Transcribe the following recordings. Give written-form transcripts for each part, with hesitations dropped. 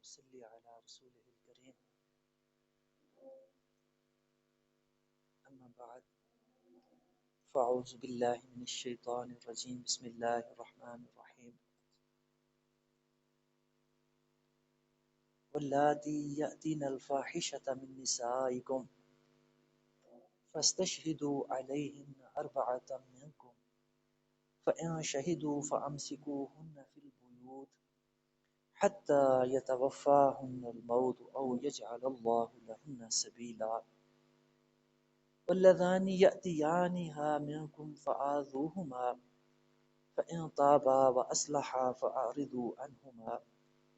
وصلی علی رسوله الکریم اما بعد فاعوذ باللہ من الشیطان الرجیم بسم اللہ الرحمن الرحیم واللاتی یأتین الفاحشة من نسائکم فاستشهدوا علیہن اربعة منکم فإن شهدوا فأمسكوهن في البيوت حتى يتوفاهن الموت أو يجعل الله لهن سبيلا واللذان يأتيانها منكم فآذوهما فإن طابا وأصلحا فأعرضوا عنهما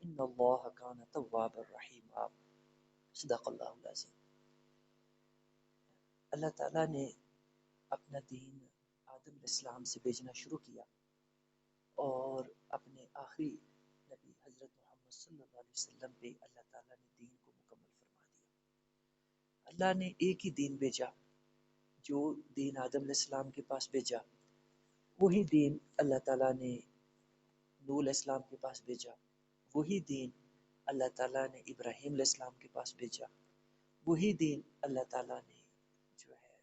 إن الله كان توابا رحيما. صدق اللہ العظیم. اللہ تعالیٰ نے اپنا دین آدم علیہ السلام سے بھیجنا شروع کیا اور اپنے آخری نبی حضرت محمد صلی اللہ علیہ وسلم پہ اللہ تعالیٰ نے دین کو مکمل فرما دیا. اللہ نے ایک ہی دین بھیجا، جو دین آدم علیہ السلام کے پاس بھیجا وہی دین اللہ تعالیٰ نے نوح علیہ السلام کے پاس بھیجا، وہی دین اللہ تعالیٰ نے ابراہیم علیہ السلام کے پاس بھیجا، وہی دین اللہ تعالیٰ نے جو ہے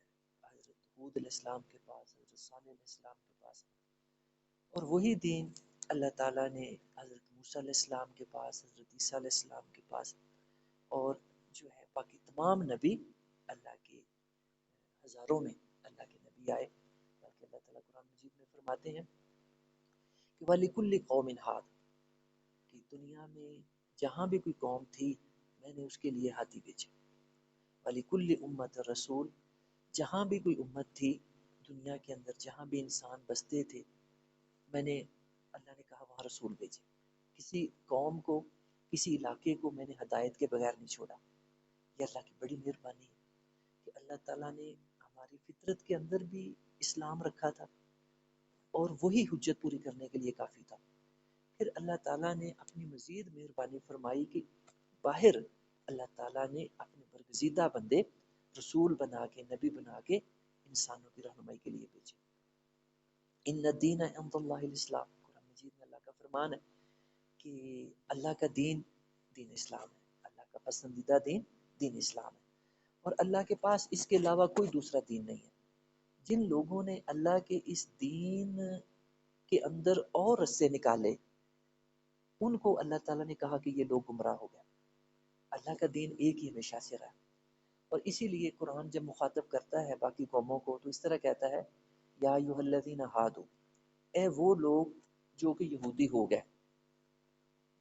حضرت ہود علیہ السلام کے پاس، حضرت صالح علیہ السلام کے پاس، اور وہی دین اللہ تعالیٰ نے حضرت موسیٰ علیہ السلام کے پاس، حضرت عیسیٰ علیہ السلام کے پاس، اور جو ہے باقی تمام نبی اللہ کے ہزاروں میں اللہ کے نبی آئے. بلکہ اللہ تعالیٰ قرآن مجید میں فرماتے ہیں کہ وَلِكُلِّ قَوْمٍ ہَادٍ، کہ دنیا میں جہاں بھی کوئی قوم تھی میں نے اس کے لیے ہادی بھیجے. وَلِكُلِّ أُمَّةٍ رسول، جہاں بھی کوئی امت تھی دنیا کے اندر، جہاں بھی انسان بستے تھے میں نے، اللہ نے کہا وہاں رسول بھیجے. کسی قوم کو، کسی علاقے کو میں نے ہدایت کے بغیر نہیں چھوڑا. یہ اللہ کی بڑی مہربانی ہے کہ اللہ تعالیٰ نے ہماری فطرت کے اندر بھی اسلام رکھا تھا اور وہی حجت پوری کرنے کے لیے کافی تھا. پھر اللہ تعالیٰ نے اپنی مزید مہربانی فرمائی کہ باہر اللہ تعالیٰ نے اپنے برگزیدہ بندے رسول بنا کے، نبی بنا کے انسانوں کی رہنمائی کے لیے بھیجے. ان الدین عند اللہ الاسلام، قرآن مجید میں اللہ کا فرمان ہے کہ اللہ کا دین دین اسلام ہے، اللہ کا پسندیدہ دین دین اسلام ہے، اور اللہ کے پاس اس کے علاوہ کوئی دوسرا دین نہیں ہے. جن لوگوں نے اللہ کے اس دین کے اندر اور رسے نکالے ان کو اللہ تعالیٰ نے کہا کہ یہ لوگ گمراہ ہو گئے. اللہ کا دین ایک ہی ہمیشہ سے رہا، اور اسی لیے قرآن جب مخاطب کرتا ہے باقی قوموں کو تو اس طرح کہتا ہے یا ایھا الذین ہادوا، اے وہ لوگ جو کہ یہودی ہو گئے.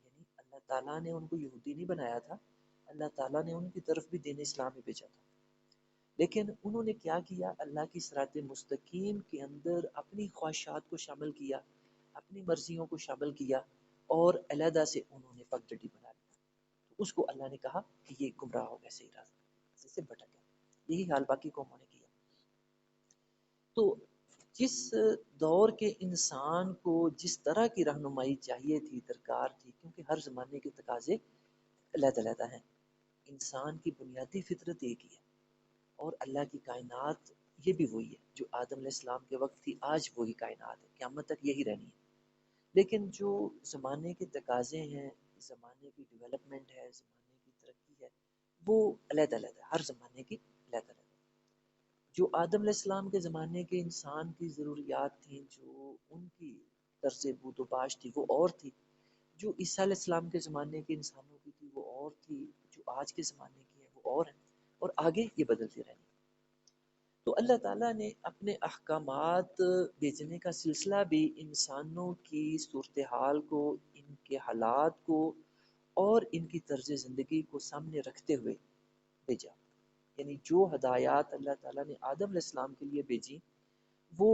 یعنی اللہ تعالیٰ نے ان کو یہودی نہیں بنایا تھا، اللہ تعالیٰ نے ان کی طرف بھی دین اسلام ہی بھیجا تھا، لیکن انہوں نے کیا کیا، اللہ کی صراط مستقیم کے اندر اپنی خواہشات کو شامل کیا، اپنی مرضیوں کو شامل کیا، اور علیحدہ سے انہوں نے پگڈنڈی بنا لی. تو اس کو اللہ نے کہا کہ یہ گمراہ ہو گئے، صحیح راستہ سے بھٹک گئے. یہی حال باقی قوموں نے کیا. تو جس دور کے انسان کو جس طرح کی رہنمائی چاہیے تھی، درکار تھی، کیونکہ ہر زمانے کے تقاضے علیحدہ علیحدہ ہیں. انسان کی بنیادی فطرت ایک ہی ہے، اور اللہ کی کائنات یہ بھی وہی ہے جو آدم علیہ السلام کے وقت تھی، آج وہی کائنات ہے، قیامت تک یہی رہنی ہے. لیکن جو زمانے کے تقاضے ہیں، زمانے کی ڈیولپمنٹ ہے، زمانے کی ترقی ہے، وہ علیحدہ علیحدہ ہے، ہر زمانے کی علیحدہ علیحدہ. جو آدم علیہ السلام کے زمانے کے انسان کی ضروریات تھیں، جو ان کی طرز بود و باش تھی وہ اور تھی. جو عیسیٰ علیہ السلام کے زمانے کے انسانوں کی تھی وہ اور تھی، جو آج کے زمانے کی ہے وہ اور ہے، اور آگے یہ بدلتی رہنی. تو اللہ تعالیٰ نے اپنے احکامات بھیجنے کا سلسلہ بھی انسانوں کی صورتحال کو، ان کے حالات کو اور ان کی طرز زندگی کو سامنے رکھتے ہوئے بھیجا. یعنی جو ہدایات اللہ تعالیٰ نے آدم علیہ السلام کے لیے بھیجی، وہ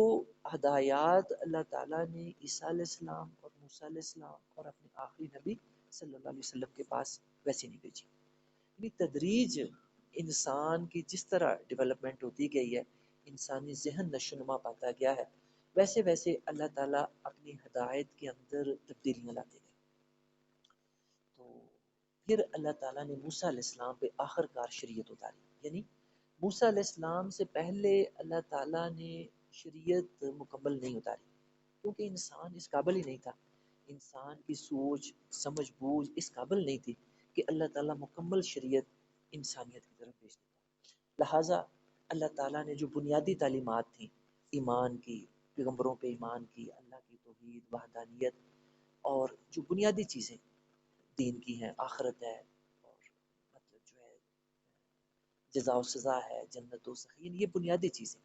ہدایات اللہ تعالیٰ نے عیسیٰ علیہ السلام اور موسیٰ علیہ السلام اور اپنے آخری نبی صلی اللہ علیہ وسلم کے پاس ویسے نہیں بھیجی. یعنی تدریج انسان کی جس طرح ڈیولپمنٹ ہوتی گئی ہے، انسانی ذہن نشوونما پاتا گیا ہے، ویسے ویسے اللہ تعالیٰ اپنی ہدایت کے اندر تبدیلیاں لاتے گئے. تو پھر اللہ تعالیٰ نے موسیٰ علیہ السلام پہ آخر کار شریعت اتاری. یعنی موسیٰ علیہ السلام سے پہلے اللہ تعالیٰ نے شریعت مکمل نہیں اتاری، کیونکہ انسان اس قابل ہی نہیں تھا. انسان کی سوچ، سمجھ بوجھ اس قابل نہیں تھی کہ اللہ تعالیٰ مکمل شریعت انسانیت کی طرف بھیج دیتا ہے۔ لہٰذا اللہ تعالیٰ نے جو بنیادی تعلیمات تھیں، ایمان کی، پیغمبروں پہ ایمان کی، اللہ کی توحید، وحدانیت، اور جو بنیادی چیزیں دین کی ہیں، آخرت ہے، اور مطلب جو ہے جزا و سزا ہے، جنت و سخین، یہ بنیادی چیزیں،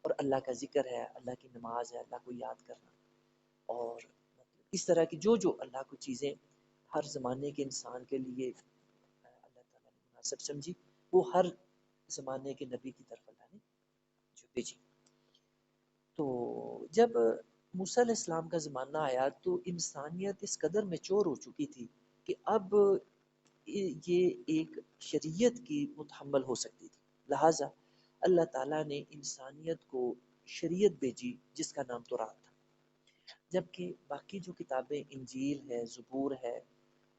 اور اللہ کا ذکر ہے، اللہ کی نماز ہے، اللہ کو یاد کرنا، اور مطلب اس طرح کی جو اللہ کو چیزیں ہر زمانے کے انسان کے لیے اللہ تعالیٰ نے مناسب سمجھی، وہ ہر زمانے کے نبی کی طرف اللہ نے جو بھیجی۔ تو جب موسیٰ علیہ السلام کا زمانہ آیا تو انسانیت اس قدر میچور ہو چکی تھی کہ اب یہ ایک شریعت کی متحمل ہو سکتی تھی، لہٰذا اللہ تعالیٰ نے انسانیت کو شریعت بھیجی جس کا نام تورات تھا، جبکہ باقی جو کتابیں انجیل ہے، زبور ہے،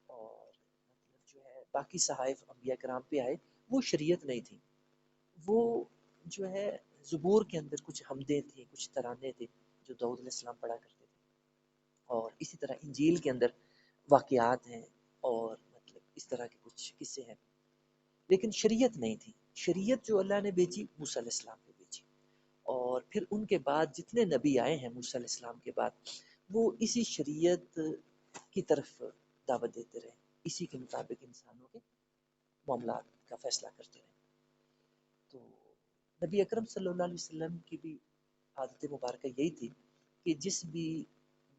اور مطلب جو ہے باقی صحائف انبیاء کرام پہ آئے، وہ شریعت نہیں تھی، وہ جو ہے زبور کے اندر کچھ حمدیں تھیں، کچھ ترانے تھے جو داؤد علیہ السلام پڑھا کرتے تھے، اور اسی طرح انجیل کے اندر واقعات ہیں اور مطلب اس طرح کے کچھ قصے ہیں، لیکن شریعت نہیں تھی۔ شریعت جو اللہ نے بھیجی موسیٰ علیہ السلام نے بھیجی، اور پھر ان کے بعد جتنے نبی آئے ہیں موسیٰ علیہ السلام کے بعد، وہ اسی شریعت کی طرف دعوت دیتے رہے، اسی کے مطابق انسانوں کے معاملات کا فیصلہ کرتے رہے۔ تو نبی اکرم صلی اللہ علیہ وسلم کی بھی عادت مبارکہ یہی تھی کہ جس بھی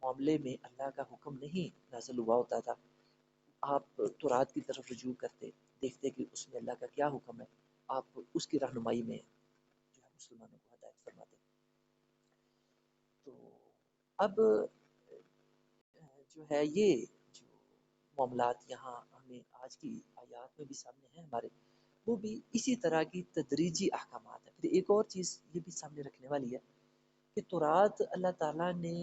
معاملے میں اللہ کا حکم نہیں نازل ہوا ہوتا تھا، آپ تورات کی طرف رجوع کرتے، دیکھتے کہ اس میں اللہ کا کیا حکم ہے، آپ اس کی رہنمائی میں جو ہے مسلمانوں کو ہدایت فرماتے۔ تو اب جو ہے یہ جو معاملات یہاں ہمیں آج کی آیات میں بھی سامنے ہیں ہمارے، وہ بھی اسی طرح کی تدریجی احکامات ہیں۔ پھر ایک اور چیز یہ بھی سامنے رکھنے والی ہے کہ تورات اللہ تعالیٰ نے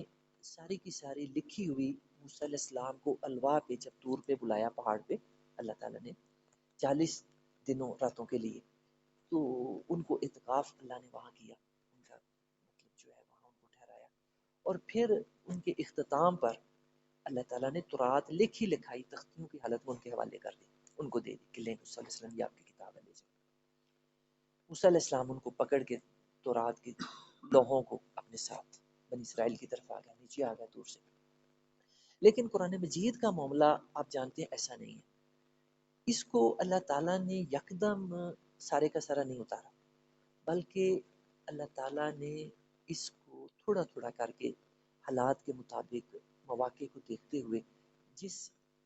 ساری کی ساری لکھی ہوئی موسیٰ علیہ السلام کو الواح پہ جب طور پہ بلایا پہاڑ پہ اللہ تعالیٰ نے 40 دنوں راتوں کے لیے، تو ان کو اعتکاف اللہ نے وہاں کیا، ان کا مطلب جو ہے وہاں ان کو ٹھہرایا، اور پھر ان کے اختتام پر اللہ تعالیٰ نے تورات لکھی لکھائی تختیوں کی حالت میں ان کے حوالے کر دی، ان کو دے دی کہ لیں موسیٰ علیہ السلام یہ آپ کی کتاب ہے، لے جائیں۔ موسیٰ علیہ السلام ان کو پکڑ کے تورات کے لوحوں کو اپنے ساتھ بنی اسرائیل کی طرف آ گیا، نیچے آ گیا دور سے۔ لیکن قرآن مجید کا معاملہ آپ جانتے ہیں ایسا نہیں ہے، اس کو اللہ تعالیٰ نے یکدم سارے کا سارا نہیں اتارا، بلکہ اللہ تعالیٰ نے اس کو تھوڑا تھوڑا کر کے حالات کے مطابق مواقع کو دیکھتے ہوئے جس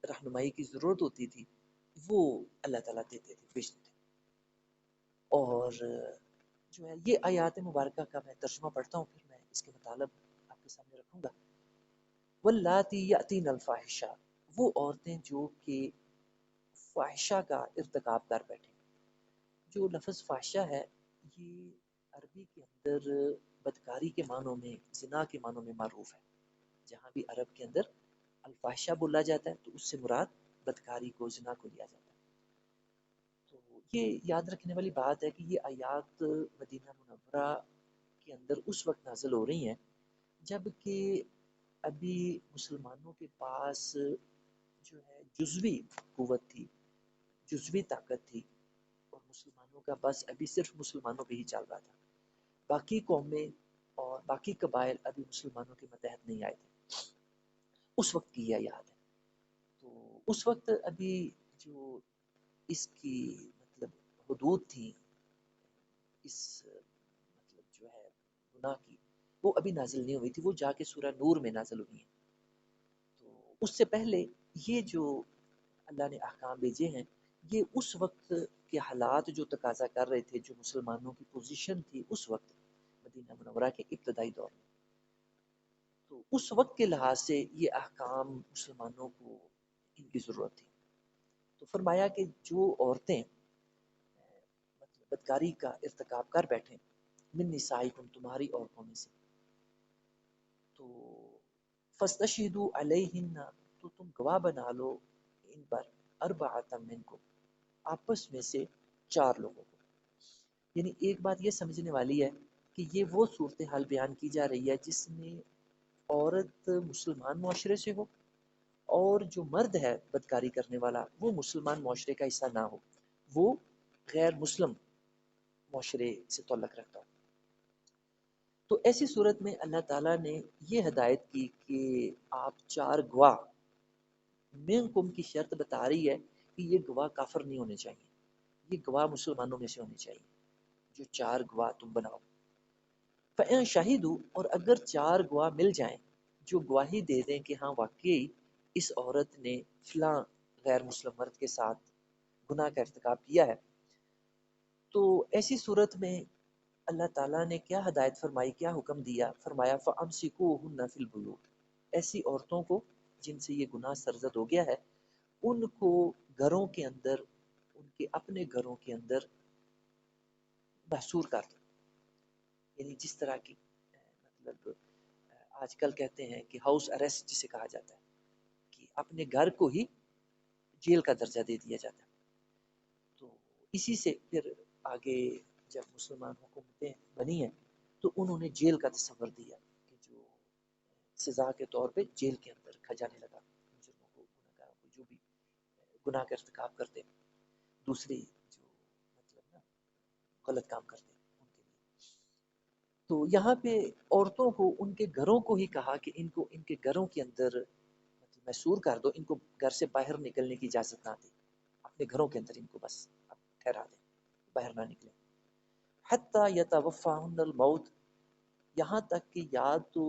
رہنمائی کی ضرورت ہوتی تھی وہ اللہ تعالیٰ دیتے تھے، بھیجتے تھے۔ اور جو ہے یہ آیات مبارکہ کا میں ترجمہ پڑھتا ہوں، پھر میں اس کے مطالب آپ کے سامنے رکھوں گا۔ واللاتی یأتین الفاحشہ، وہ عورتیں جو کہ فاحشہ کا ارتکاب کر بیٹھیں۔ جو لفظ فاحشہ ہے یہ عربی کے اندر بدکاری کے معنوں میں، زنا کے معنوں میں معروف ہے۔ جہاں بھی عرب کے اندر الفاحشہ بولا جاتا ہے تو اس سے مراد بدکاری کو، زنا کو لیا جاتا ہے۔ تو یہ یاد رکھنے والی بات ہے کہ یہ آیات مدینہ منورہ کے اندر اس وقت نازل ہو رہی ہیں جب کہ ابھی مسلمانوں کے پاس جو ہے جزوی قوت تھی، جزوی طاقت تھی، اور مسلمانوں کا بس ابھی صرف مسلمانوں پہ ہی چل رہا تھا، باقی قومیں اور باقی قبائل ابھی مسلمانوں کے متحد نہیں آئے تھے۔ اس وقت کی یہ یاد ہے۔ تو اس وقت ابھی جو اس کی مطلب حدود تھی، اس مطلب جو ہے گناہ کی، وہ ابھی نازل نہیں ہوئی تھی، وہ جا کے سورہ نور میں نازل ہوئی ہیں۔ تو اس سے پہلے یہ جو اللہ نے احکام بھیجے ہیں یہ اس وقت کے حالات جو تقاضا کر رہے تھے، جو مسلمانوں کی پوزیشن تھی اس وقت مدینہ منورہ کے ابتدائی دور میں، تو اس وقت کے لحاظ سے یہ احکام مسلمانوں کو ان کی ضرورت تھی۔ تو فرمایا کہ جو عورتیں مطلب بدکاری کا ارتکاب کر بیٹھیں، من نسائکم، تمہاری عورتوں میں سے، تو فاستشہدوا علیہن، تو تم گواہ بنا لو ان پر، اربعۃ منکم، آپس میں سے 4 لوگوں کو۔ یعنی ایک بات یہ سمجھنے والی ہے کہ یہ وہ صورتحال بیان کی جا رہی ہے جس میں عورت مسلمان معاشرے سے ہو اور جو مرد ہے بدکاری کرنے والا وہ مسلمان معاشرے کا حصہ نہ ہو، وہ غیر مسلم معاشرے سے تعلق رکھتا ہو۔ تو ایسی صورت میں اللہ تعالیٰ نے یہ ہدایت کی کہ آپ 4 گواہ، منکم کی شرط بتا رہی ہے کہ یہ گواہ کافر نہیں ہونے چاہیے، یہ گواہ مسلمانوں میں سے ہونے چاہیے، جو 4 گواہ تم بناؤ۔ فَإِن شَهِدُوا، اور اگر 4 گواہ مل جائیں جو گواہی دے دیں کہ ہاں واقعی اس عورت نے فلاں غیر مسلم مرد کے ساتھ گناہ کا ارتکاب کیا ہے، تو ایسی صورت میں اللہ تعالیٰ نے کیا ہدایت فرمائی، کیا حکم دیا؟ فرمایا فَأَمْسِكُوهُنَّ فِي الْبُيُوتِ، ایسی عورتوں کو جن سے یہ گناہ سرزد ہو گیا ہے ان کو گھروں کے اندر، ان کے اپنے گھروں کے اندر محصور کر دو، یعنی جس طرح کی مطلب آج کل کہتے ہیں کہ ہاؤس اریسٹ جسے کہا جاتا ہے، کہ اپنے گھر کو ہی جیل کا درجہ دے دیا جاتا ہے۔ تو اسی سے پھر آگے جب مسلمان حکومتیں بنی ہیں تو انہوں نے جیل کا تصور دیا کہ جو سزا کے طور پہ جیل کے اندر رکھا جانے لگا مجرموں کو، گناہ گاروں کو، جو بھی گناہ کا ارتکاب کرتے ہیں، دوسری جو مطلب نا غلط کام کرتے ہیں ان کے لیے۔ تو یہاں پہ عورتوں کو ان کے گھروں کو ہی کہا کہ ان کو ان کے گھروں کے اندر مطلب محصور کر دو، ان کو گھر سے باہر نکلنے کی اجازت نہ دی، اپنے گھروں کے اندر ان کو بس اب ٹھہرا دیں، باہر نہ نکلیں۔ حتی یتوفاہن الموت، یہاں تک کہ یا تو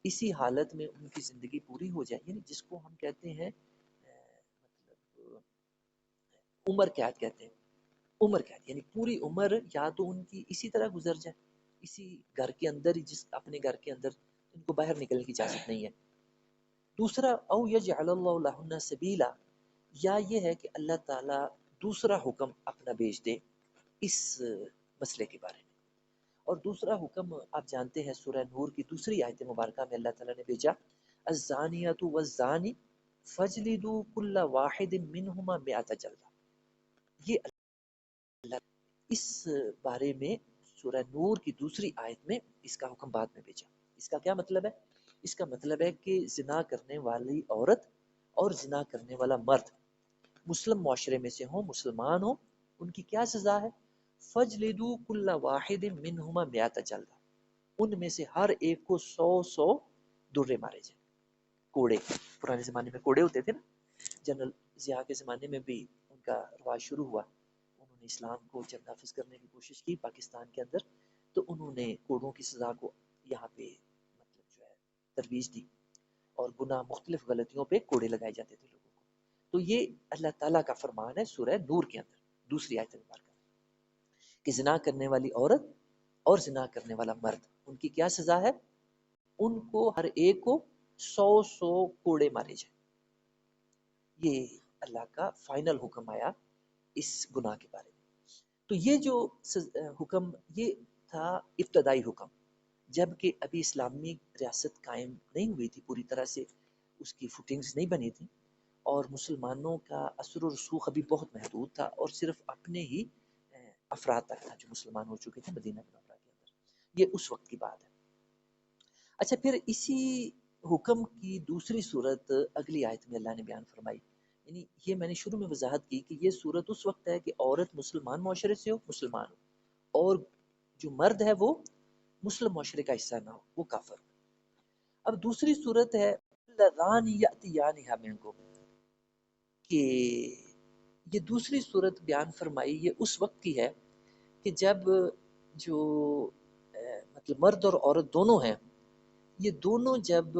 اسی حالت میں ان کی زندگی پوری ہو جائے، یعنی جس کو ہم کہتے ہیں مطلب عمر قید کہتے ہیں، عمر قید یعنی پوری عمر یا تو ان کی اسی طرح گزر جائے، اسی گھر کے اندر ہی، جس اپنے گھر کے اندر، ان کو باہر نکلنے کی اجازت نہیں ہے۔ دوسرا او یجعل اللہ لہن سبیلا، یا یہ ہے کہ اللہ تعالیٰ دوسرا حکم اپنا بھیج دے اس مسئلے کے بارے میں۔ اور دوسرا حکم آپ جانتے ہیں سورہ نور کی دوسری آیت مبارکہ میں اللہ تعالیٰ نے بھیجا الزانیۃ والزانی فجلدوا کل واحد منہما مئۃ جلدہ، یہ اللہ اس بارے میں سورہ نور کی دوسری آیت میں اس کا حکم بعد میں بھیجا۔ اس کا کیا مطلب ہے؟ اس کا مطلب ہے کہ زنا کرنے والی عورت اور زنا کرنے والا مرد مسلم معاشرے میں سے ہوں، مسلمان ہوں، ان کی کیا سزا ہے؟ فجلدوا کل واحد منہما مئۃ جلدہ، ان میں سے ہر ایک کو 100 درے مارے جائیں، کوڑے۔ پرانے زمانے میں کوڑے ہوتے تھے نا، جنرل ضیاء کے زمانے میں بھی ان کا رواج شروع ہوا، انہوں نے اسلام کو جب نافذ کرنے کی کوشش کی پاکستان کے اندر تو انہوں نے کوڑوں کی سزا کو یہاں پہ مطلب جو ہے ترویج دی، اور گناہ مختلف غلطیوں پہ کوڑے لگائے جاتے تھے لوگوں کو۔ تو یہ اللہ تعالیٰ کا فرمان ہے سورہ نور کے اندر دوسری آیت مبارکہ کہ زنا کرنے والی عورت اور زنا کرنے والا مرد، ان کی کیا سزا ہے؟ ان کو ہر ایک کو 100 کوڑے مارے جائیں۔ یہ اللہ کا فائنل حکم آیا اس گناہ کے بارے میں۔ تو یہ جو حکم یہ تھا ابتدائی حکم، جبکہ ابھی اسلامی ریاست قائم نہیں ہوئی تھی پوری طرح سے، اس کی فوٹنگز نہیں بنی تھی، اور مسلمانوں کا اثر و رسوخ ابھی بہت محدود تھا، اور صرف اپنے ہی افراد تک تھا جو مسلمان ہو چکے تھے مدینہ منورہ کے اندر۔ یہ اس وقت کی بات ہے۔ اچھا، پھر اسی حکم کی دوسری صورت اگلی آیت میں اللہ نے بیان فرمائی، یعنی یہ میں نے شروع میں وضاحت کی کہ یہ صورت اس وقت ہے کہ عورت مسلمان معاشرے سے ہو، مسلمان ہو، اور جو مرد ہے وہ مسلم معاشرے کا حصہ نہ ہو، وہ کافر ہو۔ اب دوسری صورت ہے لذان یأتیانہا منکم، کہ یہ دوسری صورت بیان فرمائی یہ اس وقت کی ہے کہ جب جو مطلب مرد اور عورت دونوں ہیں، یہ دونوں جب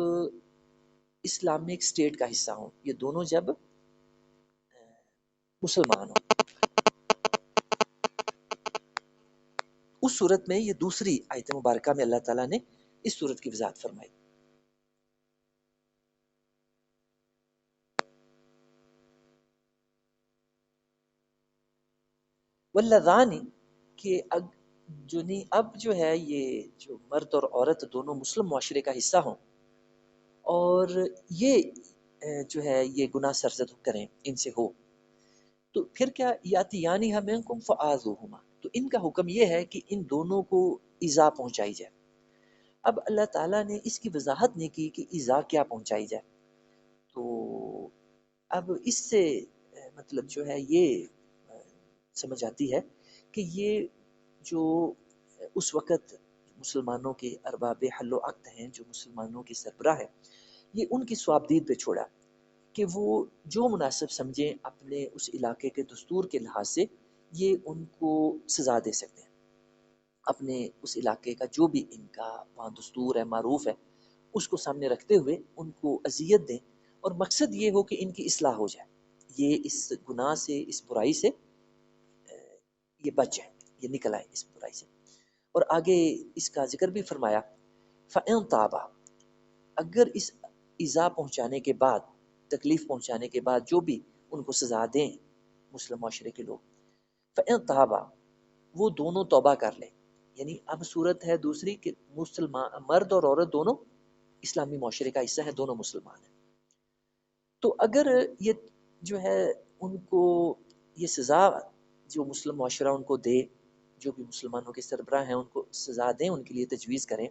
اسلامک اسٹیٹ کا حصہ ہوں، یہ دونوں جب مسلمان ہوں، اس صورت میں یہ دوسری آیت مبارکہ میں اللہ تعالیٰ نے اس صورت کی وضاحت فرمائی۔ واللذان، کہ جو نہیں اب جو ہے یہ جو مرد اور عورت دونوں مسلم معاشرے کا حصہ ہوں اور یہ جو ہے یہ گناہ سرزد کریں، ان سے ہو، تو پھر کیا یاتیانہا منکم فآذوہما، تو ان کا حکم یہ ہے کہ ان دونوں کو ایذا پہنچائی جائے۔ اب اللہ تعالیٰ نے اس کی وضاحت نہیں کی کہ ایذا کیا پہنچائی جائے، تو اب اس سے مطلب جو ہے یہ سمجھ آتی ہے کہ یہ جو اس وقت مسلمانوں کے ارباب حل و عقد ہیں، جو مسلمانوں کے سربراہ ہیں، یہ ان کی صوابدید پہ چھوڑا کہ وہ جو مناسب سمجھیں اپنے اس علاقے کے دستور کے لحاظ سے یہ ان کو سزا دے سکتے ہیں، اپنے اس علاقے کا جو بھی ان کا وہاں دستور ہے، معروف ہے، اس کو سامنے رکھتے ہوئے ان کو اذیت دیں، اور مقصد یہ ہو کہ ان کی اصلاح ہو جائے، یہ اس گناہ سے، اس برائی سے یہ بچ جائے، یہ نکل آئے اس برائی سے۔ اور آگے اس کا ذکر بھی فرمایا فَإِن طَابَ، اگر اس ایذا پہنچانے کے بعد، تکلیف پہنچانے کے بعد جو بھی ان کو سزا دیں مسلم معاشرے کے لوگ، فَإِن طَابَ، وہ دونوں توبہ کر لیں، یعنی اب صورت ہے دوسری کہ مسلمان مرد اور عورت دونوں اسلامی معاشرے کا حصہ ہے، دونوں مسلمان ہیں، تو اگر یہ جو ہے ان کو یہ سزا جو مسلم معاشرہ ان کو دے، جو بھی مسلمانوں کے سربراہ ہیں ان کو سزا دیں، ان کے لیے تجویز کریں،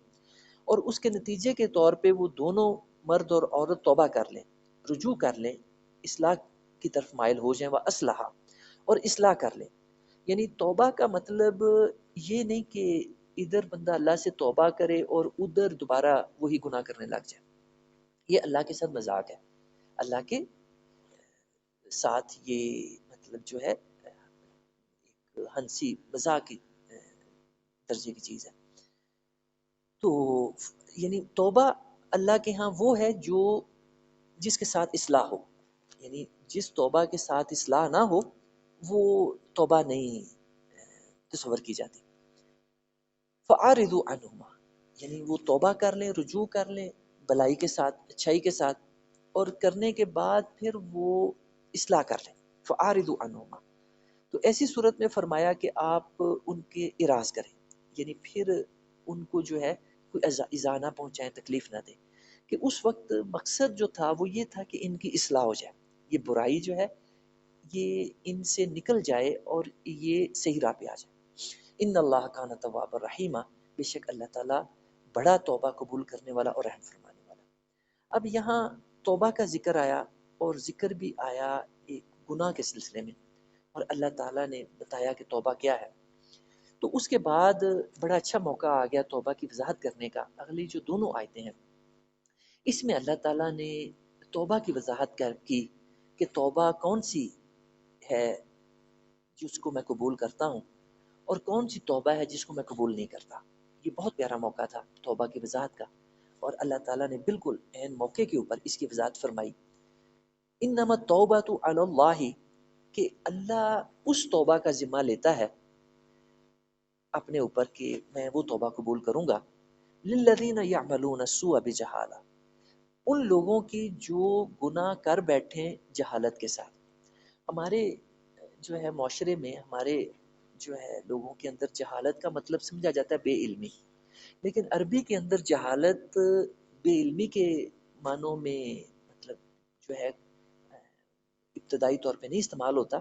اور اس کے نتیجے کے طور پہ وہ دونوں مرد اور عورت توبہ کر لیں، رجوع کر لیں، اصلاح کی طرف مائل ہو جائیں، وہ اسلحہ اور اصلاح کر لیں۔ یعنی توبہ کا مطلب یہ نہیں کہ ادھر بندہ اللہ سے توبہ کرے اور ادھر دوبارہ وہی گناہ کرنے لگ جائے، یہ اللہ کے ساتھ مذاق ہے، اللہ کے ساتھ یہ مطلب جو ہے ایک ہنسی مذاق کی درجے کی چیز ہے۔ تو یعنی توبہ اللہ کے ہاں وہ ہے جو جس کے ساتھ اصلاح ہو، یعنی جس توبہ کے ساتھ اصلاح نہ ہو وہ توبہ نہیں تصور کی جاتی۔ فَأَعْرِضُوا عَنْهُمَا، یعنی وہ توبہ کر لیں، رجوع کر لیں بلائی کے ساتھ، اچھائی کے ساتھ، اور کرنے کے بعد پھر وہ اصلاح کر لیں۔ فَأَعْرِضُوا عَنْهُمَا، تو ایسی صورت میں فرمایا کہ آپ ان کے اراض کریں، یعنی پھر ان کو جو ہے کوئی ایذا نہ پہنچائیں، تکلیف نہ دیں، کہ اس وقت مقصد جو تھا وہ یہ تھا کہ ان کی اصلاح ہو جائے، یہ برائی جو ہے یہ ان سے نکل جائے اور یہ صحیح راہ پہ آ جائے۔ ان اللہ کان توابا رحیما، بے شک اللہ تعالیٰ بڑا توبہ قبول کرنے والا اور رحم فرمانے والا۔ اب یہاں توبہ کا ذکر آیا اور ذکر بھی آیا ایک گناہ کے سلسلے میں، اور اللہ تعالیٰ نے بتایا کہ توبہ کیا ہے، تو اس کے بعد بڑا اچھا موقع آ گیا توبہ کی وضاحت کرنے کا۔ اگلی جو دونوں آیتیں ہیں اس میں اللہ تعالیٰ نے توبہ کی وضاحت کی کہ توبہ کون سی ہے جس کو میں قبول کرتا ہوں، اور کون سی توبہ ہے جس کو میں قبول نہیں کرتا۔ یہ بہت پیارا موقع تھا توبہ کی وضاحت کا، اور اللہ تعالیٰ نے بالکل عین موقع کے اوپر اس کی وضاحت فرمائی۔ انما التوبۃ علی اللہ، کہ اللہ اس توبہ کا ذمہ لیتا ہے اپنے اوپر کہ میں وہ توبہ قبول کروں گا، للذین یعملون السوء بجہالہ، ان لوگوں کی جو گناہ کر بیٹھیں جہالت کے ساتھ۔ ہمارے جو ہے معاشرے میں، ہمارے جو ہے لوگوں کے اندر جہالت کا مطلب سمجھا جاتا ہے بے علمی، لیکن عربی کے اندر جہالت بے علمی کے معنوں میں مطلب جو ہے ابتدائی طور پہ نہیں استعمال ہوتا،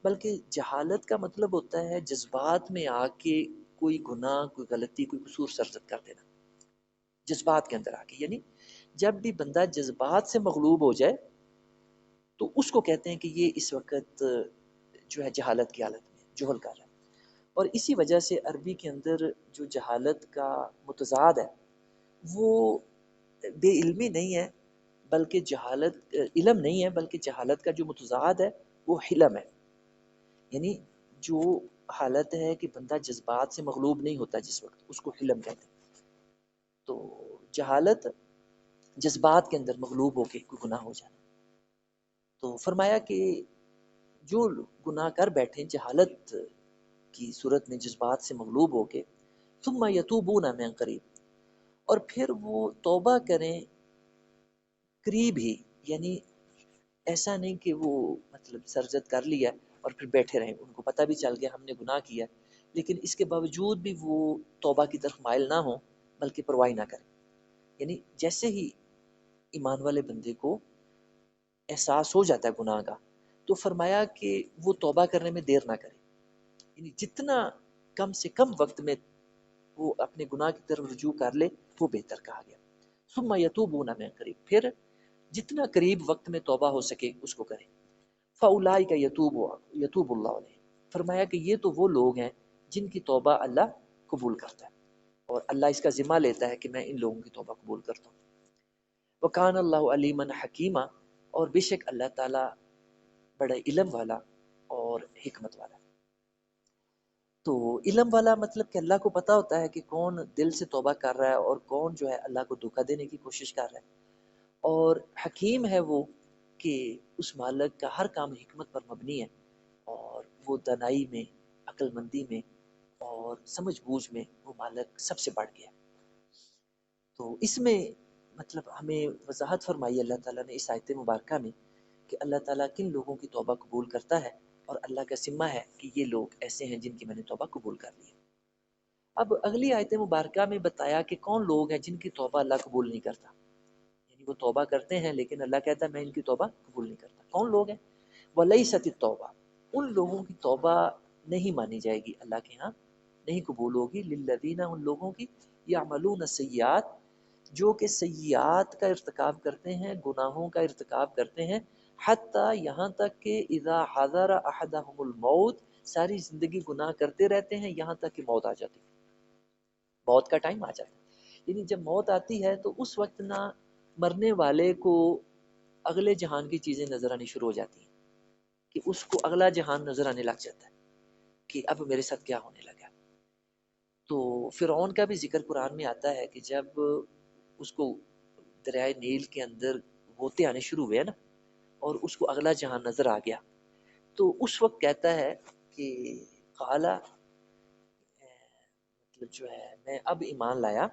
بلکہ جہالت کا مطلب ہوتا ہے جذبات میں آ کے کوئی گناہ، کوئی غلطی، کوئی قصور سرزد کر دینا، جذبات کے اندر آ کے، یعنی جب بھی بندہ جذبات سے مغلوب ہو جائے تو اس کو کہتے ہیں کہ یہ اس وقت جو ہے جہالت کی حالت میں، جہل کر رہا ہے۔ اور اسی وجہ سے عربی کے اندر جو جہالت کا متضاد ہے وہ بے علمی نہیں ہے، بلکہ جہالت علم نہیں ہے، بلکہ جہالت کا جو متضاد ہے وہ حلم ہے، یعنی جو حالت ہے کہ بندہ جذبات سے مغلوب نہیں ہوتا جس وقت، اس کو حلم کہتے ہیں۔ تو جہالت جذبات کے اندر مغلوب ہو کے کوئی گناہ ہو جانا۔ تو فرمایا کہ جو گناہ کر بیٹھیں جہالت کی صورت میں، جذبات سے مغلوب ہو کے، ثم یتوبون من قریب، اور پھر وہ توبہ کریں قریب ہی، یعنی ایسا نہیں کہ وہ مطلب سرزد کر لیا اور پھر بیٹھے رہیں، ان کو پتہ بھی چل گیا ہم نے گناہ کیا، لیکن اس کے باوجود بھی وہ توبہ کی طرف مائل نہ ہوں بلکہ پرواہ نہ کریں۔ یعنی جیسے ہی ایمان والے بندے کو احساس ہو جاتا ہے گناہ کا، تو فرمایا کہ وہ توبہ کرنے میں دیر نہ کرے، یعنی جتنا کم سے کم وقت میں وہ اپنے گناہ کی طرف رجوع کر لے وہ بہتر کہا گیا۔ ثم یتوبون من قریب، پھر جتنا قریب وقت میں توبہ ہو سکے اس کو کریں. فَأُولَٰئِکَ یتوب اللہ علیہ. فرمایا کہ یہ تو وہ لوگ ہیں جن کی توبہ اللہ قبول کرتا ہے، اور اللہ اس کا ذمہ لیتا ہے کہ میں ان لوگوں کی توبہ قبول کرتا ہوں. وَكَانَ اللَّهُ عَلِيمًا حَكِيمًا. اور بے شک اللہ تعالیٰ بڑا علم والا اور حکمت والا. تو علم والا مطلب کہ اللہ کو پتہ ہوتا ہے کہ کون دل سے توبہ کر رہا ہے اور کون جو ہے اللہ کو دھوکہ دینے کی کوشش کر رہا ہے. اور حکیم ہے وہ کہ اس مالک کا ہر کام حکمت پر مبنی ہے، اور وہ دانائی میں، عقل مندی میں اور سمجھ بوجھ میں وہ مالک سب سے بڑھ گیا. تو اس میں مطلب ہمیں وضاحت فرمائی اللہ تعالیٰ نے اس آیت مبارکہ میں کہ اللہ تعالیٰ کن لوگوں کی توبہ قبول کرتا ہے، اور اللہ کا ذمہ ہے کہ یہ لوگ ایسے ہیں جن کی میں نے توبہ قبول کر لی ہے. اب اگلی آیت مبارکہ میں بتایا کہ کون لوگ ہیں جن کی توبہ اللہ قبول نہیں کرتا. یعنی وہ توبہ کرتے ہیں لیکن اللہ کہتا ہے میں ان کی توبہ قبول نہیں کرتا. کون لوگ ہیں؟ وَلَيْسَتِ التَّوْبَةُ. ان لوگوں کی توبہ نہیں مانی جائے گی، اللہ کے ہاں نہیں قبول ہوگی. للذین، ان لوگوں کی، یعملون السیئات، جو کہ سیئات کا ارتکاب کرتے ہیں، گناہوں کا ارتکاب کرتے ہیں. حتیٰ، یہاں تک کہ اذا حضر احدہم الموت، ساری زندگی گناہ کرتے رہتے ہیں یہاں تک کہ موت آ جاتی ہے، موت کا ٹائم آ جاتا ہے. یعنی جب موت آتی ہے تو اس وقت نہ مرنے والے کو اگلے جہان کی چیزیں نظر آنی شروع ہو جاتی ہیں، کہ اس کو اگلا جہان نظر آنے لگ جاتا ہے کہ اب میرے ساتھ کیا ہونے لگا. تو فرعون کا بھی ذکر قرآن میں آتا ہے کہ جب اس کو دریائے نیل کے اندر غوطے آنے شروع ہوئے نا، اور اس کو اگلا جہان نظر آ گیا، تو اس وقت کہتا ہے کہ قالا، مطلب جو ہے میں اب ایمان لایا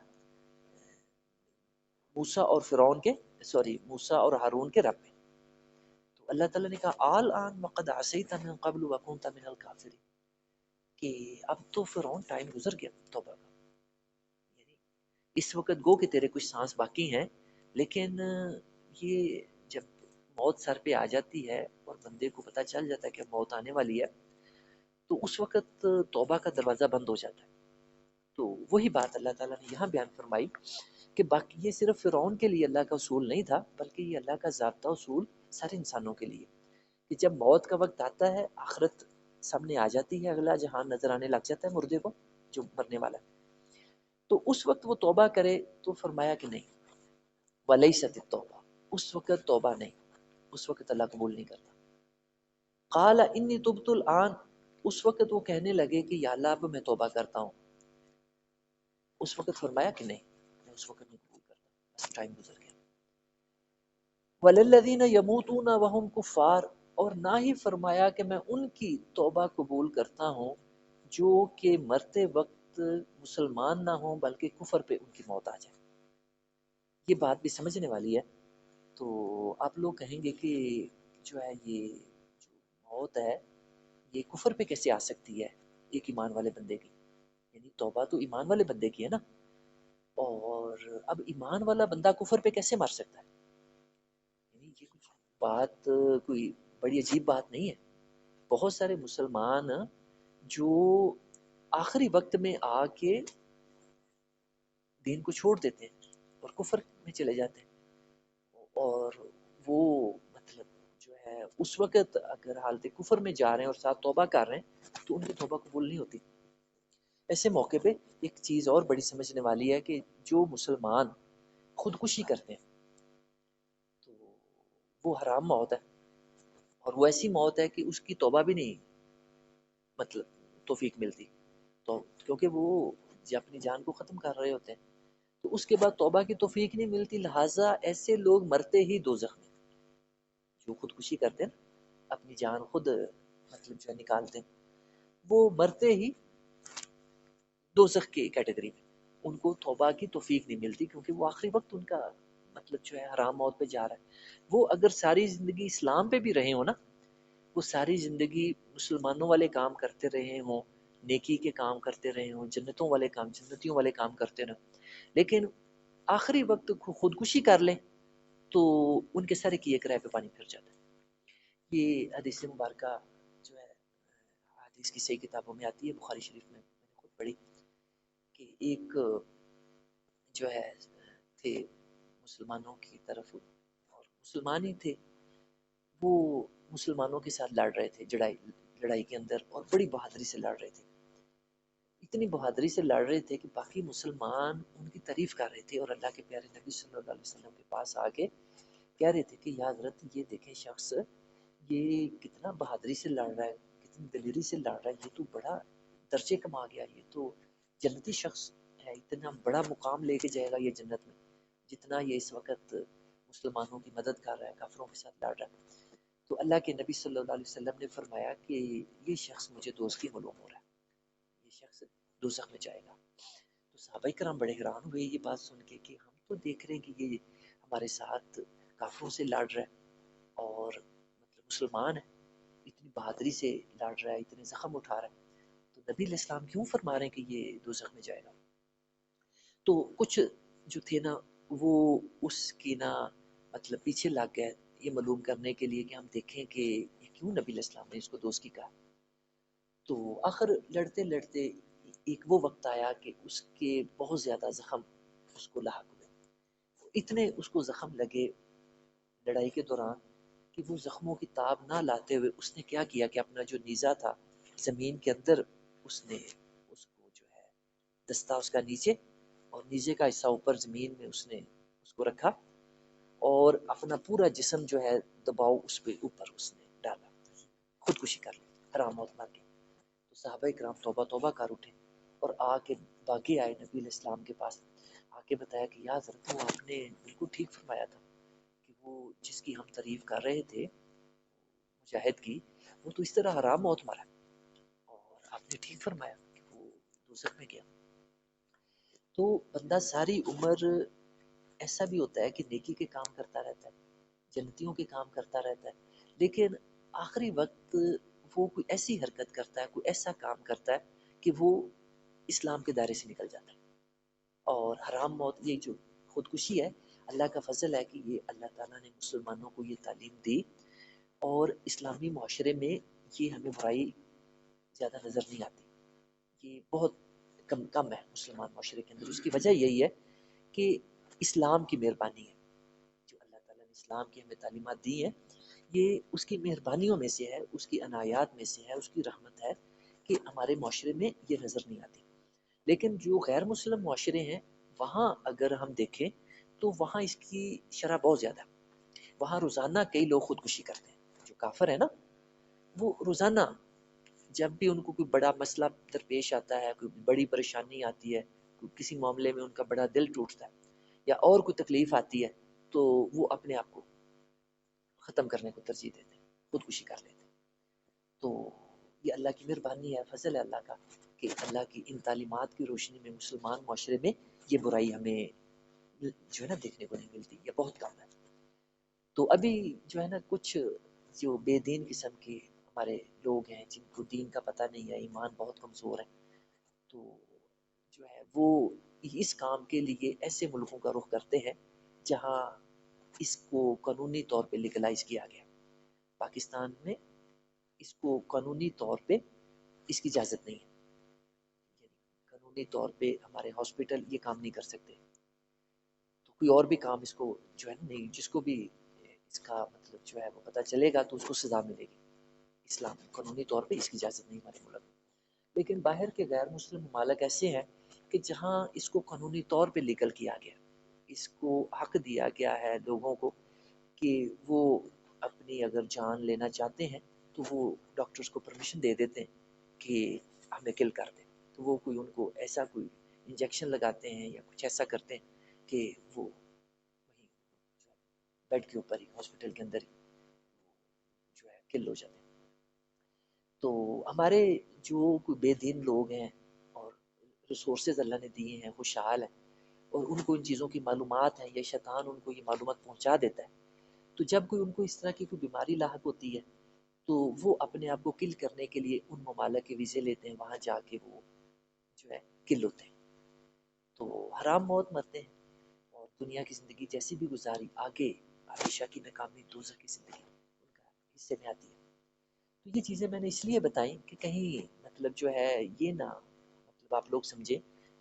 موسیٰ اور فرعون کے، موسیٰ اور ہارون کے رب میں. تو اللہ تعالیٰ نے کہا آن وقد عصیت من قبل وکنت من الکافرین، کہ اب تو فرعون ٹائم گزر گیا توبہ کا. یعنی اس وقت گو کہ تیرے کچھ سانس باقی ہیں، لیکن یہ جب موت سر پہ آ جاتی ہے اور بندے کو پتہ چل جاتا ہے کہ موت آنے والی ہے، تو اس وقت توبہ کا دروازہ بند ہو جاتا ہے. تو وہی بات اللہ تعالیٰ نے یہاں بیان فرمائی کہ باقی یہ صرف فرعون کے لیے اللہ کا اصول نہیں تھا، بلکہ یہ اللہ کا ضابطہ اصول سارے انسانوں کے لیے، کہ جب موت کا وقت آتا ہے، آخرت سامنے آ جاتی ہے، اگلا جہان نظر آنے لگ جاتا ہے مردے کو جو مرنے والا ہے، تو اس وقت وہ توبہ کرے. تو فرمایا کہ نہیں، وَلَيْسَتِ التَّوْبَةُ، اس وقت توبہ نہیں، اس وقت اللہ قبول نہیں کرتا. قال انی تبت الآن، اس وقت وہ کہنے لگے کہ یا اللہ اب میں توبہ کرتا ہوں. اس وقت فرمایا کہ نہیں، میں اس وقت نہیں قبول کرتا، بس ٹائم گزر گیا. وَلِلَّذِينَ يَمُوتُونَ وَهُمْ كُفَّارٌ، اور نہ ہی فرمایا کہ میں ان کی توبہ قبول کرتا ہوں جو کہ مرتے وقت مسلمان نہ ہوں بلکہ کفر پہ ان کی موت آ جائے. یہ بات بھی سمجھنے والی ہے. تو آپ لوگ کہیں گے کہ جو ہے یہ جو موت ہے یہ کفر پہ کیسے آ سکتی ہے ایک ایمان والے بندے کی؟ یعنی توبہ تو ایمان والے بندے کی ہے نا، اور اب ایمان والا بندہ کفر پہ کیسے مر سکتا ہے؟ یعنی یہ کچھ بات کوئی بڑی عجیب بات نہیں ہے. بہت سارے مسلمان جو آخری وقت میں آ کے دین کو چھوڑ دیتے ہیں اور کفر میں چلے جاتے ہیں، اور وہ مطلب جو ہے اس وقت اگر حالت کفر میں جا رہے ہیں اور ساتھ توبہ کر رہے ہیں تو ان کی توبہ قبول نہیں ہوتی. ایسے موقع پہ ایک چیز اور بڑی سمجھنے والی ہے کہ جو مسلمان خودکشی کرتے ہیں تو وہ حرام موت ہے، اور وہ ایسی موت ہے کہ اس کی توبہ بھی نہیں مطلب توفیق ملتی. تو کیونکہ وہ اپنی جان کو ختم کر رہے ہوتے ہیں تو اس کے بعد توبہ کی توفیق نہیں ملتی. لہٰذا ایسے لوگ مرتے ہی دوزخ میں، جو خودکشی کرتے ہیں اپنی جان خود مطلب جو ہے نکالتے ہیں، وہ مرتے ہی دوزخ کی کیٹیگری میں، ان کو توبہ کی توفیق نہیں ملتی کیونکہ وہ آخری وقت ان کا مطلب جو ہے حرام موت پہ جا رہا ہے. وہ اگر ساری زندگی اسلام پہ بھی رہے ہوں نا، وہ ساری زندگی مسلمانوں والے کام کرتے رہے ہوں، نیکی کے کام کرتے رہے ہوں، جنتوں والے کام، جنتیوں والے کام کرتے رہے، لیکن آخری وقت خودکشی کر لیں تو ان کے سارے کیے کرائے پہ پانی پھر جاتا ہے. یہ حدیث مبارکہ جو ہے حدیث کی صحیح کتابوں میں آتی ہے، بخاری شریف میں نے خود پڑھی کہ ایک جو ہے تھے مسلمانوں کی طرف اور مسلمان ہی تھے، وہ مسلمانوں کے ساتھ لڑ رہے تھے لڑائی کے اندر، اور بڑی بہادری سے لڑ رہے تھے، اتنی بہادری سے لڑ رہے تھے کہ باقی مسلمان ان کی تعریف کر رہے تھے، اور اللہ کے پیارے نبی صلی اللہ علیہ وسلم کے پاس آ کے کہہ رہے تھے کہ یا حضرت یہ دیکھیں شخص یہ کتنا بہادری سے لڑ رہا ہے، کتنی دلیری سے لڑ رہا ہے، یہ تو بڑا درجے کما گیا، یہ تو جنتی شخص ہے، اتنا بڑا مقام لے کے جائے گا یہ جنت میں، جتنا یہ اس وقت مسلمانوں کی مدد کر رہا ہے، کافروں کے ساتھ لڑ رہا ہے۔ تو اللہ کے نبی صلی اللہ علیہ وسلم نے فرمایا کہ یہ شخص مجھے دوزخی معلوم ہو رہا ہے، یہ شخص دوزخ میں جائے گا۔ تو صحابہ کرام بڑے حیران ہوئے یہ بات سن کے کہ ہم تو دیکھ رہے ہیں کہ یہ ہمارے ساتھ کافروں سے لڑ رہا ہے، اور مطلب مسلمان ہے، اتنی بہادری سے لڑ رہا ہے، اتنے زخم اٹھا رہا ہے، تو نبی علیہ السلام کیوں فرما رہے ہیں کہ یہ دوزخ میں جائے گا؟ تو کچھ جو تھے نا وہ اس کی نا مطلب پیچھے لگ گئے یہ معلوم کرنے کے لیے کہ ہم دیکھیں کہ یہ کیوں نبی علیہ السلام نے اس کو دوست کی کہا۔ تو آخر لڑتے لڑتے ایک وہ وقت آیا کہ اس کے بہت زیادہ زخم اس کو لاحق ہوئے، اتنے اس کو زخم لگے لڑائی کے دوران کہ وہ زخموں کی تاب نہ لاتے ہوئے اس نے کیا کیا کہ اپنا جو نیزہ تھا زمین کے اندر اس نے اس کو جو ہے دستہ اس کا نیچے اور نیزے کا حصہ اوپر زمین میں اس نے اس کو رکھا، اور اپنا پورا جسم جو ہے دباؤ اس پہ اوپر اس نے ڈالا، خودکشی کر لی، حرام موت مر گئی۔ تو صحابہ کرام توبہ توبہ کر اٹھے اور آ کے باگے آئے نبی علیہ السلام کے پاس، آ کے بتایا کہ یا حضرت وہ آپ نے بالکل ٹھیک فرمایا تھا کہ وہ جس کی ہم تعریف کر رہے تھے مجاہد کی، وہ تو اس طرح حرام موت مرا، اور آپ نے ٹھیک فرمایا کہ وہ دوزخ میں گیا۔ تو بندہ ساری عمر ایسا بھی ہوتا ہے کہ نیکی کے کام کرتا رہتا ہے، جنتیوں کے کام کرتا رہتا ہے، لیکن آخری وقت وہ کوئی ایسی حرکت کرتا ہے، کوئی ایسا کام کرتا ہے کہ وہ اسلام کے دائرے سے نکل جاتا ہے، اور حرام موت یہ جو خودکشی ہے اللہ کا فضل ہے کہ یہ اللہ تعالیٰ نے مسلمانوں کو یہ تعلیم دی، اور اسلامی معاشرے میں یہ ہمیں برائی زیادہ نظر نہیں آتی، یہ بہت کم ہے مسلمان معاشرے کے اندر۔ اس کی وجہ یہی ہے کہ اسلام کی مہربانی ہے، جو اللہ تعالیٰ نے اسلام کی ہمیں تعلیمات دی ہیں یہ اس کی مہربانیوں میں سے ہے، اس کی عنایات میں سے ہے، اس کی رحمت ہے کہ ہمارے معاشرے میں یہ نظر نہیں آتی۔ لیکن جو غیر مسلم معاشرے ہیں وہاں اگر ہم دیکھیں تو وہاں اس کی شرح بہت زیادہ ہے، وہاں روزانہ کئی لوگ خودکشی کرتے ہیں، جو کافر ہے نا وہ روزانہ جب بھی ان کو کوئی بڑا مسئلہ درپیش آتا ہے، کوئی بڑی پریشانی آتی ہے، کوئی کسی معاملے میں ان کا بڑا دل ٹوٹتا ہے یا اور کوئی تکلیف آتی ہے تو وہ اپنے آپ کو ختم کرنے کو ترجیح دیتے ہیں، خودکشی کر لیتے ہیں۔ تو یہ اللہ کی مہربانی ہے، فضل ہے اللہ کا کہ اللہ کی ان تعلیمات کی روشنی میں مسلمان معاشرے میں یہ برائی ہمیں جو ہے نا دیکھنے کو نہیں ملتی، یہ بہت کم ہے۔ تو ابھی جو ہے نا کچھ جو بے دین قسم کے ہمارے لوگ ہیں جن کو دین کا پتہ نہیں ہے، ایمان بہت کمزور ہے، تو جو ہے وہ اس کام کے لیے ایسے ملکوں کا رخ کرتے ہیں جہاں اس کو قانونی طور پہ لیگلائز کیا گیا۔ پاکستان میں اس کو قانونی طور پہ اس کی اجازت نہیں ہے، یعنی قانونی طور پہ ہمارے ہاسپٹل یہ کام نہیں کر سکتے، تو کوئی اور بھی کام اس کو جو ہے نا نہیں، جس کو بھی اس کا مطلب جو ہے وہ پتہ چلے گا تو اس کو سزا ملے گی۔ اسلام قانونی طور پہ اس کی اجازت نہیں ہمارے ملک میں، لیکن باہر کے غیر مسلم ممالک ایسے ہیں کہ جہاں اس کو قانونی طور پہ لیگل کیا گیا، اس کو حق دیا گیا ہے لوگوں کو کہ وہ اپنی اگر جان لینا چاہتے ہیں تو وہ ڈاکٹرز کو پرمیشن دے دیتے ہیں کہ ہمیں کل کر دیں، تو وہ کوئی ان کو ایسا کوئی انجیکشن لگاتے ہیں یا کچھ ایسا کرتے ہیں کہ وہ وہیں بیڈ کے اوپر ہی ہاسپٹل کے اندر ہی جو ہے کل ہو جاتے ہیں۔ تو ہمارے جو کوئی بے دین لوگ ہیں اور ریسورسز اللہ نے دیے ہیں، خوشحال ہیں اور ان کو ان چیزوں کی معلومات ہیں یا شیطان ان کو یہ معلومات پہنچا دیتا ہے، تو جب کوئی ان کو اس طرح کی کوئی بیماری لاحق ہوتی ہے تو وہ اپنے آپ کو کل کرنے کے لیے ان ممالک کے ویزے لیتے ہیں، وہاں جا کے وہ جو ہے کل ہوتے ہیں، تو حرام موت مرتے ہیں، اور دنیا کی زندگی جیسی بھی گزاری آگے ہمیشہ کی ناکامی دوزخ کی زندگی ان کا حصے میں آتی ہے۔ تو یہ چیزیں میں نے اس لیے بتائیں کہ کہیں مطلب جو ہے یہ نہ مطلب آپ لوگ سمجھیں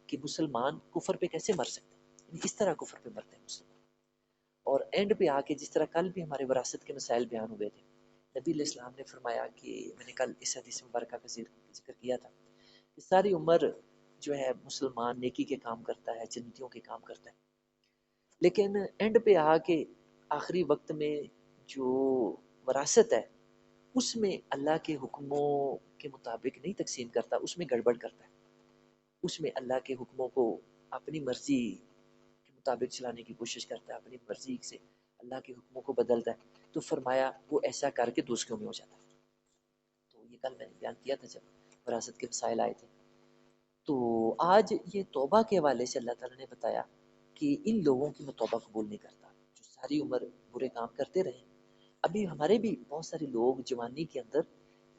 کہ مسلمان کفر پہ کیسے مر سکتے ہیں، اس طرح کفر پہ مرتے ہیں مسلمان۔ اور اینڈ پہ آ کے جس طرح کل بھی ہمارے وراثت کے مسائل بیان ہوئے تھے، نبی علیہ السلام نے فرمایا کہ میں نے کل اس حدیث مبارکہ کا ذکر کیا تھا کہ ساری عمر جو ہے مسلمان نیکی کے کام کرتا ہے، جنتیوں کے کام کرتا ہے، لیکن اینڈ پہ آ کے آخری وقت میں جو وراثت ہے اس میں اللہ کے حکموں کے مطابق نہیں تقسیم کرتا، اس میں گڑبڑ کرتا ہے، اس میں اللہ کے حکموں کو اپنی مرضی کے مطابق چلانے کی کوشش کرتا ہے، اپنی مرضی سے اللہ کے حکموں کو بدلتا ہے، تو فرمایا وہ ایسا کر کے دوزخوں میں ہو جاتا ہے۔ تو یہ کل میں نے بیان کیا تھا جب وراثت کے مسائل آئے تھے۔ تو آج یہ توبہ کے حوالے سے اللہ تعالیٰ نے بتایا کہ ان لوگوں کی میں توبہ قبول نہیں کرتا جو ساری عمر برے کام کرتے رہے۔ ابھی ہمارے بھی بہت سارے لوگ جوانی کے اندر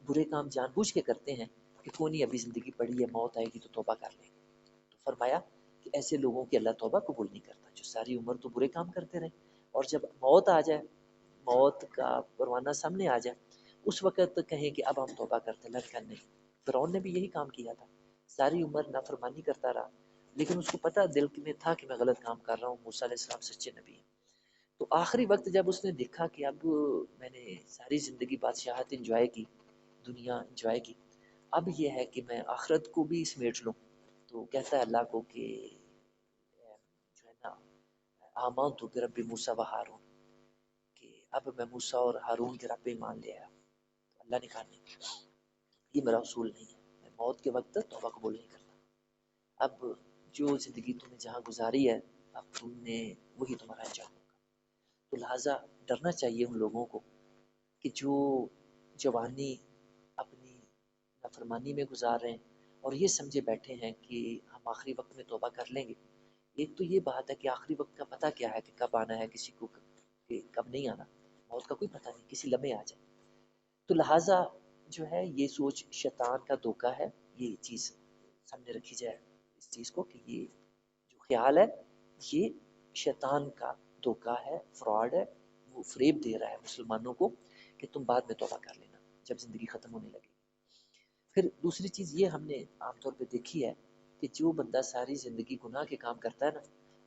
برے کام جان بوجھ کے کرتے ہیں کہ کوئی نہیں ابھی زندگی پڑی ہے، موت آئے گی تو توبہ کر لیں۔ تو فرمایا کہ ایسے لوگوں کی اللہ توبہ قبول نہیں کرتا جو ساری عمر تو برے کام کرتے رہے، اور جب موت آ جائے، موت کا پروانہ سامنے آ جائے، اس وقت کہیں کہ اب ہم توبہ کرتے ہیں، لڑکا نہیں۔ فرعون نے بھی یہی کام کیا تھا، ساری عمر نافرمانی کرتا رہا، لیکن اس کو پتا دل میں تھا کہ میں غلط کام کر رہا ہوں، موسیٰ علیہ السلام سچے نبی ہیں۔ تو آخری وقت جب اس نے دیکھا کہ اب میں نے ساری زندگی بادشاہت انجوائے کی، دنیا انجوائے کی، اب یہ ہے کہ میں آخرت کو بھی سمیٹ لوں، تو کہتا ہے اللہ کو کہ جو ہے نا آمنت برب موسیٰ و ہارون، کہ اب میں موسیٰ اور ہارون کے رب پہ ایمان لے آیا۔ تو اللہ نے کہا نہیں، یہ میرا اصول نہیں ہے، میں موت کے وقت تک توبہ قبول نہیں کرتا، اب جو زندگی تم نے جہاں گزاری ہے اب تم نے وہی تمہارا انجام ہوگا۔ تو لہٰذا ڈرنا چاہیے ان لوگوں کو کہ جو جوانی اپنی نافرمانی میں گزار رہے ہیں اور یہ سمجھے بیٹھے ہیں کہ ہم آخری وقت میں توبہ کر لیں گے۔ ایک تو یہ بات ہے کہ آخری وقت کا پتہ کیا ہے کہ کب آنا ہے کسی کو، کہ کب نہیں آنا، موت کا کوئی پتہ نہیں، کسی لمحے آ جائے۔ تو لہٰذا جو ہے یہ سوچ شیطان کا دھوکہ ہے، یہ چیز سامنے رکھی جائے اس چیز کو کہ یہ جو خیال ہے یہ شیطان کا دھوکہ ہے، فراڈ ہے، وہ فریب دے رہا ہے مسلمانوں کو کہ تم بعد میں توبہ کر لینا جب زندگی ختم ہونے لگے۔ پھر دوسری چیز یہ ہم نے عام طور پہ دیکھی ہے کہ جو بندہ ساری زندگی گناہ کے کام کرتا ہے نا،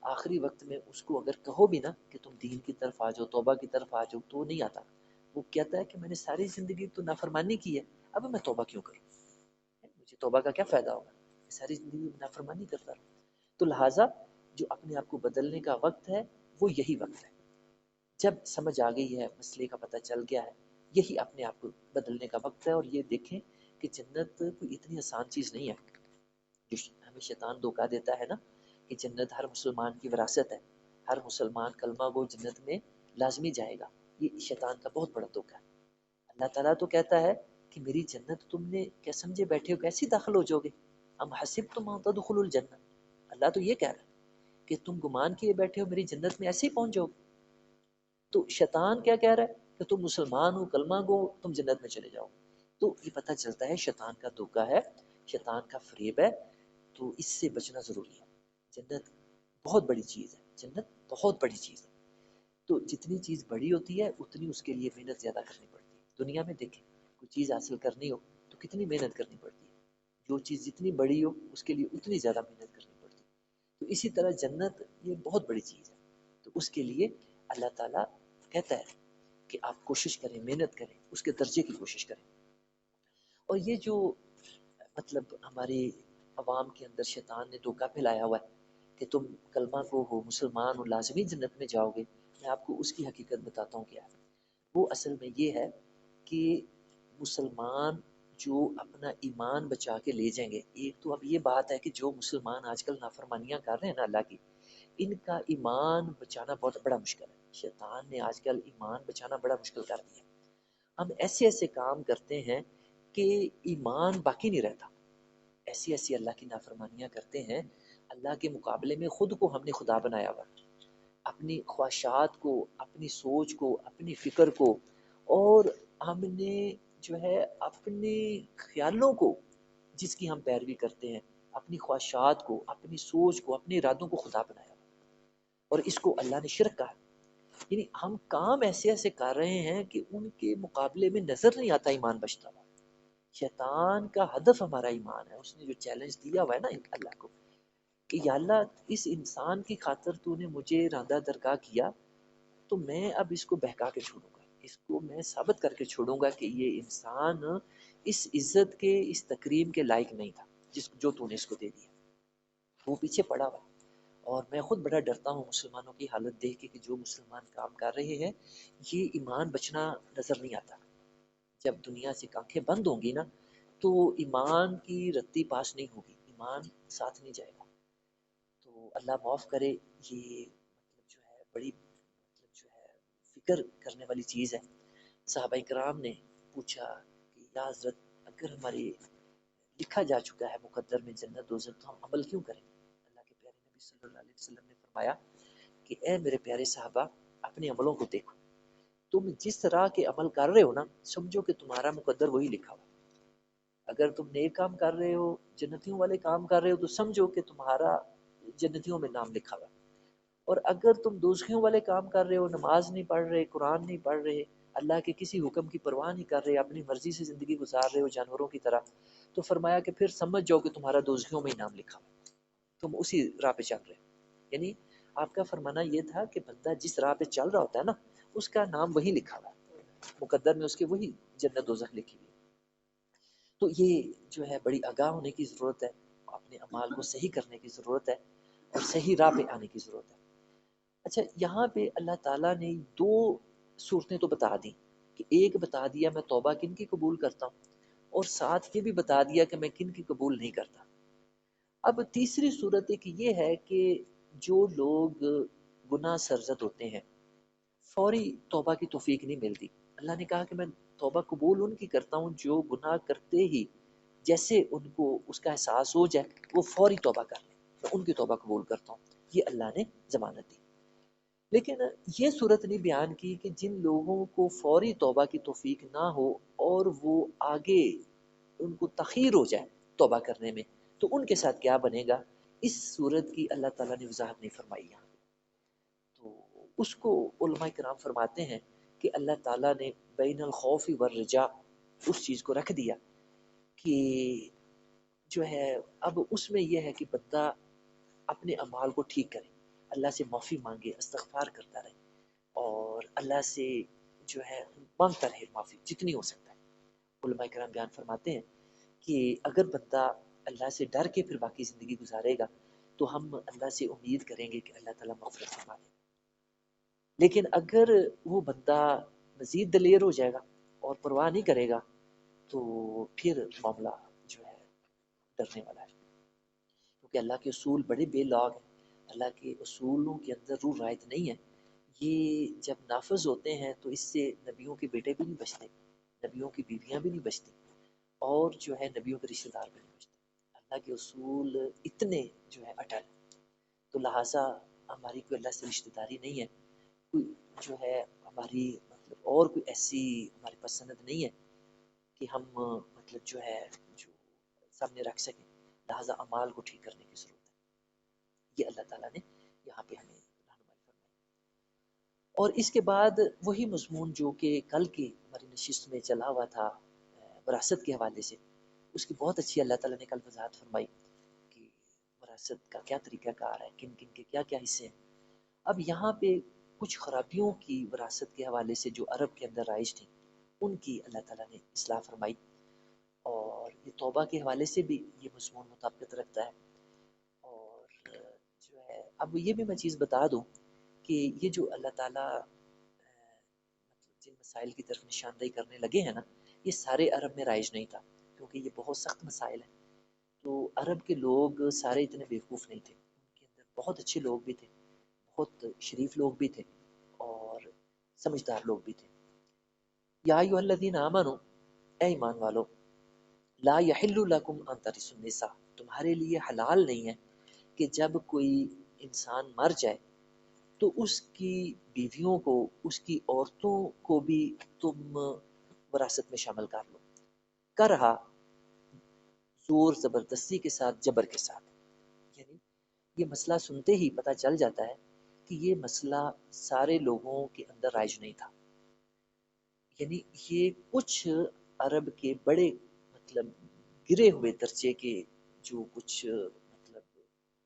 آخری وقت میں اس کو اگر کہو بھی نا کہ تم دین کی طرف آ جاؤ، توبہ کی طرف آ جاؤ، تو وہ نہیں آتا۔ وہ کہتا ہے کہ میں نے ساری زندگی تو نافرمانی کی ہے، اب میں توبہ کیوں کروں، مجھے توبہ کا کیا فائدہ ہوگا، میں ساری زندگی نافرمانی کرتا رہا۔ تو لہٰذا جو اپنے آپ کو بدلنے کا وقت ہے وہ یہی وقت ہے، جب سمجھ آ گئی ہے، مسئلے کا پتہ چل گیا ہے، یہی اپنے آپ کو بدلنے کا وقت ہے۔ اور یہ دیکھیں کہ جنت کوئی اتنی آسان چیز نہیں ہے جو ہمیں شیطان دھوکہ دیتا ہے نا کہ جنت ہر مسلمان کی وراثت ہے، ہر مسلمان کلمہ گو جنت میں لازمی جائے گا، یہ شیطان کا بہت بڑا دھوکہ ہے۔ اللہ تعالیٰ تو کہتا ہے کہ میری جنت تم نے کیا سمجھے بیٹھے ہو، کیسے داخل ہو جاؤ گے، ام حسبتم ان تدخلوا الجنہ، اللہ تو یہ کہہ رہا ہے کہ تم گمان کیے بیٹھے ہو میری جنت میں ایسے ہی پہنچ جاؤ گے۔ تو شیطان کیا کہہ رہا ہے کہ تم مسلمان ہو، کلمہ گو، تم جنت میں چلے جاؤ۔ تو یہ پتہ چلتا ہے شیطان کا دھوکہ ہے، شیطان کا فریب ہے، تو اس سے بچنا ضروری ہے۔ جنت بہت بڑی چیز ہے، جنت بہت بڑی چیز ہے، تو جتنی چیز بڑی ہوتی ہے اتنی اس کے لیے محنت زیادہ کرنی پڑتی ہے۔ دنیا میں دیکھیں کوئی چیز حاصل کرنی ہو تو کتنی محنت کرنی پڑتی ہے، جو چیز جتنی بڑی ہو اس کے لیے اتنی زیادہ محنت کرنی پڑتی ہے۔ تو اسی طرح جنت یہ بہت بڑی چیز ہے، تو اس کے لیے اللہ تعالیٰ کہتا ہے کہ آپ کوشش کریں، محنت کریں، اس کے درجے کی کوشش کریں۔ اور یہ جو مطلب ہماری عوام کے اندر شیطان نے دھوکہ پھیلایا ہوا ہے کہ تم کلمہ کو ہو، مسلمان ہو، لازمی جنت میں جاؤ گے، میں آپ کو اس کی حقیقت بتاتا ہوں کیا ہے۔ وہ اصل میں یہ ہے کہ مسلمان جو اپنا ایمان بچا کے لے جائیں گے، ایک تو اب یہ بات ہے کہ جو مسلمان آج کل نافرمانیاں کر رہے ہیں نا اللہ کی، ان کا ایمان بچانا بہت بڑا مشکل ہے۔ شیطان نے آج کل ایمان بچانا بڑا مشکل کر دیا۔ ہم ایسے ایسے کام کرتے ہیں کہ ایمان باقی نہیں رہتا، ایسی ایسی اللہ کی نافرمانیاں کرتے ہیں، اللہ کے مقابلے میں خود کو ہم نے خدا بنایا ہوا، اپنی خواہشات کو، اپنی سوچ کو، اپنی فکر کو، اور ہم نے جو ہے اپنے خیالوں کو جس کی ہم پیروی کرتے ہیں، اپنی خواہشات کو، اپنی سوچ کو، اپنے ارادوں کو خدا بنایا، اور اس کو اللہ نے شرک کہا۔ یعنی ہم کام ایسے ایسے کر رہے ہیں کہ ان کے مقابلے میں نظر نہیں آتا ایمان بچتا ہوا۔ شیطان کا ہدف ہمارا ایمان ہے، اس نے جو چیلنج دیا ہوا ہے نا اللہ کو کہ یا اللہ اس انسان کی خاطر تو نے مجھے راندہ درگاہ کیا، تو میں اب اس کو بہکا کے چھوڑوں گا، اس کو میں ثابت کر کے چھوڑوں گا کہ یہ انسان اس عزت کے، اس تکریم کے لائق نہیں تھا جو تو نے اس کو دے دیا۔ وہ پیچھے پڑا ہوا، اور میں خود بڑا ڈرتا ہوں مسلمانوں کی حالت دیکھ کے کہ جو مسلمان کام کر رہے ہیں یہ ایمان بچنا نظر نہیں آتا۔ جب دنیا سے آنکھیں بند ہوں گی نا تو ایمان کی رتی پاس نہیں ہوگی، ایمان ساتھ نہیں جائے گا۔ تو اللہ معاف کرے، یہ مطلب جو ہے بڑی مطلب جو ہے فکر کرنے والی چیز ہے۔ صحابہ کرام نے پوچھا کہ یا حضرت اگر ہماری لکھا جا چکا ہے مقدر میں جنت دوزخ تو ہم عمل کیوں کریں؟ اللہ کے پیارے نبی صلی اللہ علیہ وسلم نے فرمایا کہ اے میرے پیارے صحابہ، اپنے عملوں کو دیکھو، تم جس طرح کے عمل کر رہے ہو نا سمجھو کہ تمہارا مقدر وہی لکھا ہوا۔ اگر تم نیک کام کر رہے ہو، جنتیوں والے کام کر رہے ہو، تو سمجھو کہ تمہارا جنتیوں میں نام لکھا ہوا۔ اور اگر تم دوزخیوں والے کام کر رہے ہو، نماز نہیں پڑھ رہے، قرآن نہیں پڑھ رہے، اللہ کے کسی حکم کی پرواہ نہیں کر رہے، اپنی مرضی سے زندگی گزار رہے ہو جانوروں کی طرح، تو فرمایا کہ پھر سمجھ جاؤ کہ تمہارا دوزخیوں میں ہی نام لکھا ہوا، تم اسی راہ پہ چل رہے ہو۔ یعنی آپ کا فرمانا یہ تھا کہ بندہ جس راہ پہ چل رہا ہوتا ہے نا اس کا نام وہی لکھا ہوا ہے، مقدر میں اس کے وہی جنت دوزخ لکھی ہوئی ہے۔ تو یہ جو ہے بڑی آگاہ ہونے کی ضرورت ہے، اپنے اعمال کو صحیح کرنے کی ضرورت ہے اور صحیح راہ پہ آنے کی ضرورت ہے۔ اچھا، یہاں پہ اللہ تعالیٰ نے دو صورتیں تو بتا دی کہ ایک بتا دیا میں توبہ کن کی قبول کرتا ہوں، اور ساتھ یہ بھی بتا دیا کہ میں کن کی قبول نہیں کرتا۔ اب تیسری صورت ایک یہ ہے کہ جو لوگ گناہ سرزد ہوتے ہیں فوری توبہ کی توفیق نہیں ملتی۔ اللہ نے کہا کہ میں توبہ قبول ان کی کرتا ہوں جو گناہ کرتے ہی جیسے ان کو اس کا احساس ہو جائے وہ فوری توبہ کر لیں، میں ان کی توبہ قبول کرتا ہوں، یہ اللہ نے ضمانت دی۔ لیکن یہ صورت نہیں بیان کی کہ جن لوگوں کو فوری توبہ کی توفیق نہ ہو اور وہ آگے ان کو تخیر ہو جائے توبہ کرنے میں، تو ان کے ساتھ کیا بنے گا، اس صورت کی اللہ تعالیٰ نے وضاحت نہیں فرمائی یہاں پہ۔ تو اس کو علماء کرام فرماتے ہیں کہ اللہ تعالیٰ نے بین الخوف والرجاء اس چیز کو رکھ دیا کہ جو ہے اب اس میں یہ ہے کہ بندہ اپنے اعمال کو ٹھیک کرے، اللہ سے معافی مانگے، استغفار کرتا رہے، اور اللہ سے جو ہے مانگتا رہے معافی جتنی ہو سکتا ہے۔ علماء کرام بیان فرماتے ہیں کہ اگر بندہ اللہ سے ڈر کے پھر باقی زندگی گزارے گا تو ہم اللہ سے امید کریں گے کہ اللہ تعالیٰ مغفرت فرما دے گا۔ لیکن اگر وہ بندہ مزید دلیر ہو جائے گا اور پرواہ نہیں کرے گا تو پھر معاملہ جو ہے ڈرنے والا ہے، کیونکہ اللہ کے اصول بڑے بے لاگ ہیں، اللہ کے اصولوں کے اندر روح رعایت نہیں ہے۔ یہ جب نافذ ہوتے ہیں تو اس سے نبیوں کے بیٹے بھی نہیں بچتے، نبیوں کی بیویاں بھی نہیں بچتی، اور جو ہے نبیوں کے رشتہ دار بھی نہیں بچتے۔ اللہ کے اصول اتنے جو ہے اٹل، تو لہٰذا ہماری کوئی اللہ سے رشتہ داری نہیں ہے، کوئی جو ہے ہماری مطلب اور کوئی ایسی ہماری پسند نہیں ہے کہ ہم مطلب جو ہے جو سامنے رکھ سکیں، لہٰذا اعمال کو ٹھیک کرنے کی ضرورت ہے۔ یہ اللہ تعالیٰ نے یہاں پہ ہمیں رہنمائی فرمائی۔ اور اس کے بعد وہی مضمون جو کہ کل کی ہماری نشست میں چلا ہوا تھا وراثت کے حوالے سے، اس کی بہت اچھی اللہ تعالیٰ نے کل وضاحت فرمائی کہ وراثت کا کیا طریقہ کار ہے، کن کن کے کیا کیا حصے ہیں۔ اب یہاں پہ کچھ خرابیوں کی وراثت کے حوالے سے جو عرب کے اندر رائج تھیں ان کی اللہ تعالیٰ نے اصلاح فرمائی، اور یہ توبہ کے حوالے سے بھی یہ مضمون مطابقت رکھتا ہے۔ اور جو ہے اب یہ بھی میں چیز بتا دوں کہ یہ جو اللہ تعالیٰ مطلب جن مسائل کی طرف نشاندہی کرنے لگے ہیں نا یہ سارے عرب میں رائج نہیں تھا، کیونکہ یہ بہت سخت مسائل ہیں۔ تو عرب کے لوگ سارے اتنے بیوقوف نہیں تھے، ان کے اندر بہت اچھے لوگ بھی تھے، بہت شریف لوگ بھی تھے، اور سمجھدار لوگ بھی تھے۔ یا ایھا الذین آمنوا، اے ایمان والو، لا یحل لکم ان ترثوا النساء، تمہارے لیے حلال نہیں ہے کہ جب کوئی انسان مر جائے تو اس کی بیویوں کو، اس کی عورتوں کو بھی تم وراثت میں شامل کر لو، کرہا، زور زبردستی کے ساتھ، جبر کے ساتھ۔ یعنی یہ مسئلہ سنتے ہی پتہ چل جاتا ہے کہ یہ مسئلہ سارے لوگوں کے اندر رائج نہیں تھا، یعنی یہ کچھ عرب کے بڑے مطلب گرے ہوئے درجے کے جو کچھ مطلب